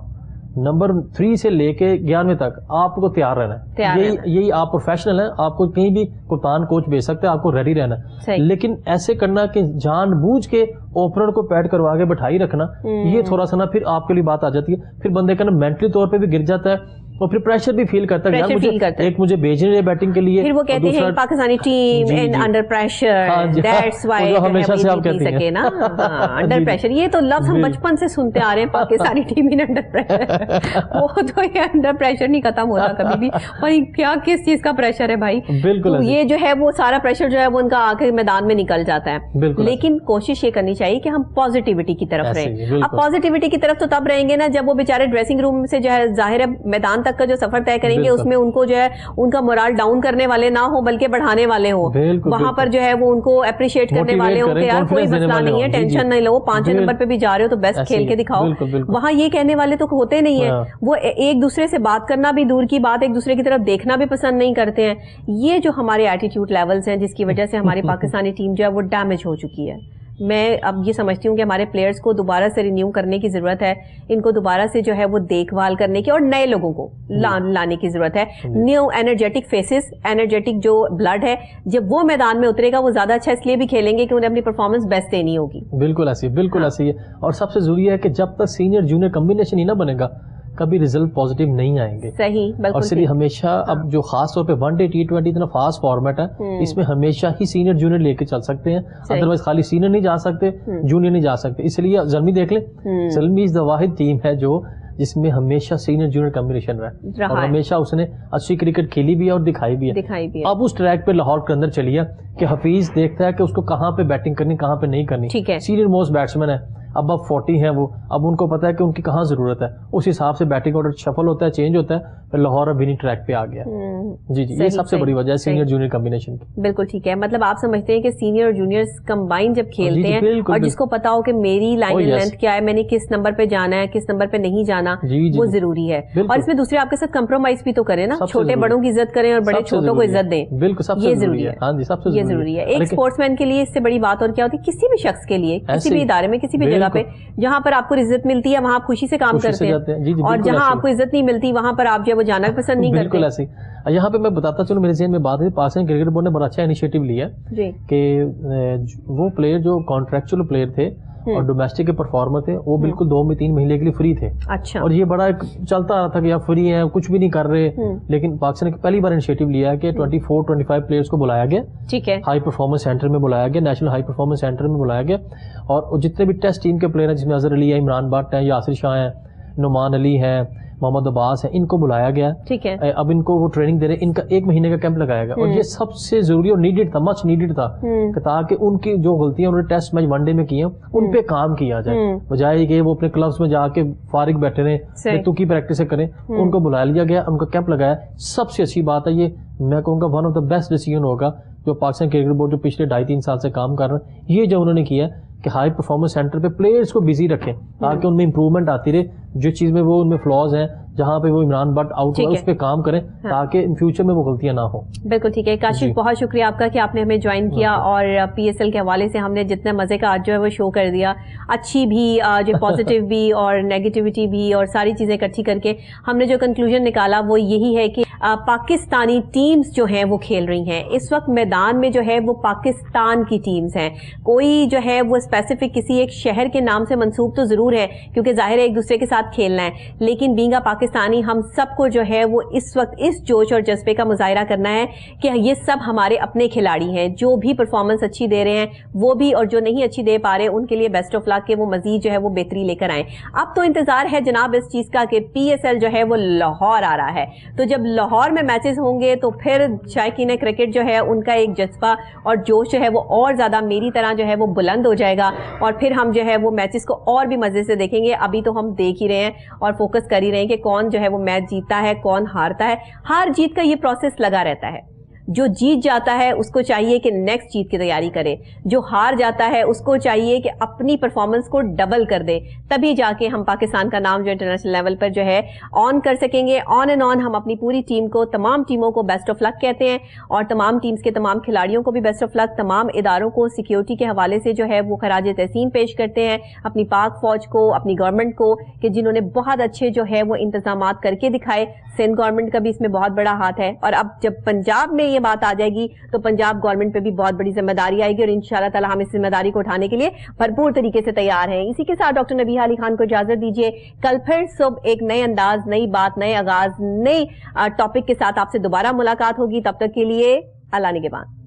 نمبر 3 سے لے کے 11ویں تک آپ کو تیار رہنا ہے. یہی آپ پروفیشنل ہیں, آپ کو کہیں بھی کپتان کوچ بھیج سکتے ہیں, آپ کو ریڈی رہنا ہے. لیکن ایسے کرنا کہ جان بوجھ کے اوپنر کو پیڈ کروا کے بٹھائی رکھنا, یہ تھوڑا سا نا پھر آپ کے لیے بات آ جاتی ہے. پھر بندے کا نا مینٹلی طور پہ بھی گر جاتا ہے اور پھر پریشر بھی فیل کرتا ہے, ایک مجھے بھیج رہے بیٹنگ کے لیے, پھر وہ کہتے ہیں Pakistani team under pressure, that's why ہمیشہ سے آپ کہتے ہیں نا انڈر پریشر. یہ تو لفظ ہم بچپن سے سنتے آ رہے ہیں, پاکستانی ٹیم انڈر پریشر. وہ تو یہ انڈر پریشر نہیں ختم ہوتا کبھی بھی, اور کیا کس چیز کا پریشر ہے بھائی. بالکل یہ جو ہے وہ سارا پریشر جو ہے وہ ان کا آخر میدان میں نکل جاتا ہے. لیکن کوشش یہ کرنی چاہیے کہ ہم پازیٹیوٹی کی طرف رہیں. اب پازیٹیوٹی کی طرف تو تب رہیں گے نا جب وہ بیچارے ڈریسنگ روم سے جو ہے ظاہر ہے میدان تک کا جو سفر طے کریں گے اس میں ان کو جو ہے ان کا مورال ڈاؤن کرنے والے نہ ہو بلکہ بڑھانے والے ہوں. وہاں پر جو ہے وہ ان کو اپریشیٹ کرنے والے ہوں کہ یار کوئی مسئلہ نہیں ہے, ٹینشن نہیں لو, 5ویں نمبر پہ بھی جا رہے ہو تو بیسٹ کھیل کے دکھاؤ. وہاں یہ کہنے والے تو ہوتے نہیں ہیں, وہ ایک دوسرے سے بات کرنا بھی دور کی بات, ایک دوسرے کی طرف دیکھنا بھی پسند نہیں کرتے ہیں. یہ جو ہمارے ایٹیٹیوڈ لیولز ہیں جس کی وجہ سے ہماری پاکستانی ٹیم جو ہے وہ ڈیمیج ہو چکی ہے. میں اب یہ سمجھتی ہوں کہ ہمارے پلیئرز کو دوبارہ سے رینیو کرنے کی ضرورت ہے, ان کو دوبارہ سے جو ہے وہ دیکھ بھال کرنے کی اور نئے لوگوں کو لانے کی ضرورت ہے. نیو انرجیٹک فیسز, انرجیٹک جو بلڈ ہے, جب وہ میدان میں اترے گا وہ زیادہ اچھا اس لیے بھی کھیلیں گے کہ انہیں اپنی پرفارمنس بیسٹ دینی ہوگی. بالکل ایسی, بالکل ایسی ہے. اور سب سے ضروری ہے کہ جب تک سینئر جونیئر کمبینیشن ہی نہ بنے گا کبھی ریزلٹ پازیٹیو نہیں آئیں گے. صحیح, بالکل. اور اس لیے ہمیشہ اب جو خاص طور پہ ون ڈے T20 اتنا فاسٹ فارمیٹ ہے, اس میں ہمیشہ ہی سینئر جونیئر لے کے چل سکتے ہیں, ادروائز خالی سینئر نہیں جا سکتے, جونیئر نہیں جا سکتے. اس لیے زلمی دیکھ لیں, زلمی از دا واحد ٹیم ہے جو جس میں ہمیشہ سینئر جونیئر کمبینیشن رہا اور ہمیشہ اس نے اچھی کرکٹ کھیلی بھی ہے اور دکھائی بھی ہے. اب اس ٹریک پہ لاہور کے اندر چلیے کہ حفیظ دیکھتا ہے کہ اس کو کہاں پہ بیٹنگ کرنی کہاں پہ نہیں کرنی. سینئر موسٹ بیٹسمین ہے, اب 40 ہیں وہ, اب ان کو پتا ہے کہ ان کی کہاں ضرورت ہے, اس حساب سے بیٹنگ آرڈر شفل ہوتا ہے, چینج ہوتا ہے, پھر لاہور اب وننگ ٹریک پہ آ گیا. جی جی, یہ سب سے بڑی وجہ ہے سینئر جونیئر کمبینیشن کی. بالکل ٹھیک ہے, مطلب آپ سمجھتے ہیں کہ سینئر اور جونیئر کمبائن جب کھیلتے ہیں اور جس کو پتا ہو کہ میری لائن لینتھ کیا ہے, میں نے کس نمبر پہ جانا ہے, کس نمبر پہ نہیں جانا, وہ ضروری ہے. اور اس میں دوسرے آپ کے ساتھ کمپرومائز بھی تو کریں نا, چھوٹے بڑوں کی عزت کریں اور بڑے چھوٹوں کو عزت دیں. بالکل, سب سے ضروری ہے. ہاں جی, سب سے ضروری ہے. ایک اسپورٹس مین کے لیے اس سے بڑی بات اور کیا ہوتی ہے, کسی بھی شخص کے لیے, کسی بھی ادارے میں, کسی بھی جگہ پہ جہاں پر آپ کو عزت ملتی ہے وہاں آپ خوشی سے کام کرتے ہیں, اور جہاں آپ کو عزت نہیں ملتی وہاں پر آپ جو ہے وہ جانا پسند نہیں کرتے. بالکل ایسی. یہاں پہ میں بتاتا چلوں, میرے ذہن میں بات ہے, پاکستان کرکٹ بورڈ نے بڑا اچھا انیشیٹو لیا کہ وہ پلیئر جو کانٹریکچوئل پلیئر تھے اور ڈومیسٹک کے پرفارمر تھے وہ بالکل 2-3 مہینے کے لیے فری تھے. اچھا. اور یہ بڑا چلتا رہا تھا کہ آپ فری ہیں, کچھ بھی نہیں کر رہے, لیکن پاکستان نے پہلی بار انیشیٹو لیا ہے کہ 24-25 پلیئرس کو بلایا گیا. ٹھیک ہے. ہائی پرفارمنس سینٹر میں بلایا گیا, نیشنل ہائی پرفارمنس سینٹر میں بلایا گیا, اور جتنے بھی ٹیسٹ ٹیم کے پلیئر ہیں جس میں اظہر علی ہے, عمران بٹ ہیں, یاسر شاہ ہیں, نعمان علی ہیں, محمد عباس ہیں, ان کو بلایا گیا. ٹھیک ہے. اب ان کو وہ ٹریننگ دے رہے ہیں, ان کا 1 مہینے کا کیمپ لگایا گیا, اور یہ سب سے ضروری اور نیڈڈ تھا, مچ نیڈڈ تھا, کہ تاکہ ان کی جو غلطیاں انہوں نے ٹیسٹ میچ ون ڈے میں کی ہیں ان پہ کام کیا جائے, بجائے کہ وہ اپنے کلبس میں جا کے فارغ بیٹھے رہیں, تو کی پریکٹس کریں. ان کو بلایا لیا گیا, ان کا کیمپ لگایا. سب سے اچھی بات ہے, یہ میں کہوں گا one of the best decision ہوگا جو پاکستان کرکٹ بورڈ جو پچھلے 2.5-3 سال سے کام کر رہے ہیں, یہ جو انہوں نے کیا کہ ہائی پرفارمنس سینٹر پہ پلیئرس کو بزی رکھیں تاکہ ان میں امپروومنٹ آتی رہے. جو چیز میں وہ ان میں فلاز ہیں, جہاں پہ وہ عمران بٹ آؤٹ ہوا اس پہ کام کریں تاکہ ان فیوچر میں وہ غلطیاں نہ ہوں. بالکل ٹھیک ہے کاشف, بہت شکریہ آپ کا کہ آپ نے ہمیں جوائن کیا اور پی ایس ایل کے حوالے سے ہم نے جتنے مزے کا آج جو ہے وہ شو کر دیا, اچھی بھی جو پازیٹیو بھی اور نیگیٹیوٹی بھی اور ساری چیزیں اکٹھی کر کے ہم نے جو کنکلوژن نکالا وہ یہی ہے کہ پاکستانی ٹیمز جو ہیں وہ کھیل رہی ہیں اس وقت میدان میں, جو ہے وہ پاکستان کی ٹیمز ہیں. کوئی جو ہے وہ اسپیسیفک کسی ایک شہر کے نام سے منسوب تو ضرور ہے کیونکہ ظاہر ہے ایک دوسرے کے ساتھ کھیلنا ہے, لیکن بینگا پاکستانی ہم سب کو جو ہے وہ اس وقت اس جوش اور جذبے کا مظاہرہ کرنا ہے کہ یہ سب ہمارے اپنے کھلاڑی ہیں. جو بھی پرفارمنس اچھی دے رہے ہیں وہ بھی, اور جو نہیں اچھی دے پا رہے ان کے لیے بیسٹ آف لک کہ وہ مزید جو ہے وہ بہتری لے کر آئیں. اب تو انتظار ہے جناب اس چیز کا کہ پی ایس ایل جو ہے وہ لاہور آ رہا ہے, تو جب لاہور میں میچز ہوں گے تو پھر شائقین کرکٹ جو ہے ان کا ایک جذبہ اور جوش جو ہے وہ اور زیادہ میری طرح جو ہے وہ بلند ہو جائے گا اور پھر ہم جو ہے وہ میچز کو اور بھی مزے سے دیکھیں گے. ابھی تو ہم دیکھ ہی رہے ہیں اور فوکس کر ہی رہے ہیں کہ کون جو ہے وہ میچ جیتا ہے کون ہارتا ہے. ہار جیت کا یہ پروسیس لگا رہتا ہے. جو جیت جاتا ہے اس کو چاہیے کہ نیکسٹ جیت کی تیاری کرے, جو ہار جاتا ہے اس کو چاہیے کہ اپنی پرفارمنس کو ڈبل کر دے, تبھی جا کے ہم پاکستان کا نام جو انٹرنیشنل لیول پر جو ہے آن کر سکیں گے. آن اینڈ آن ہم اپنی پوری ٹیم کو, تمام ٹیموں کو بیسٹ آف لک کہتے ہیں اور تمام ٹیمز کے تمام کھلاڑیوں کو بھی بیسٹ آف لک. تمام اداروں کو سیکیورٹی کے حوالے سے جو ہے وہ خراج تحسین پیش کرتے ہیں اپنی پاک فوج کو, اپنی گورنمنٹ کو کہ جنہوں نے بہت اچھے جو ہے وہ انتظامات کر کے دکھائے. سندھ گورنمنٹ کا بھی اس میں بہت بڑا ہاتھ ہے, اور اب جب پنجاب میں یہ بات آ جائے گی تو پنجاب گورنمنٹ پہ بھی بہت بڑی ذمہ داری آئے گی اور انشاءاللہ تعالی ہم اس ذمہ داری کو اٹھانے کے لیے بھرپور طریقے سے تیار ہیں. اسی کے ساتھ ڈاکٹر نبیہہ علی خان کو اجازت دیجیے. کل پھر صبح ایک نئے انداز, نئی بات, نئے آغاز, نئی ٹاپک کے ساتھ آپ سے دوبارہ ملاقات ہوگی. تب تک کے لیے اللہ نگہبان.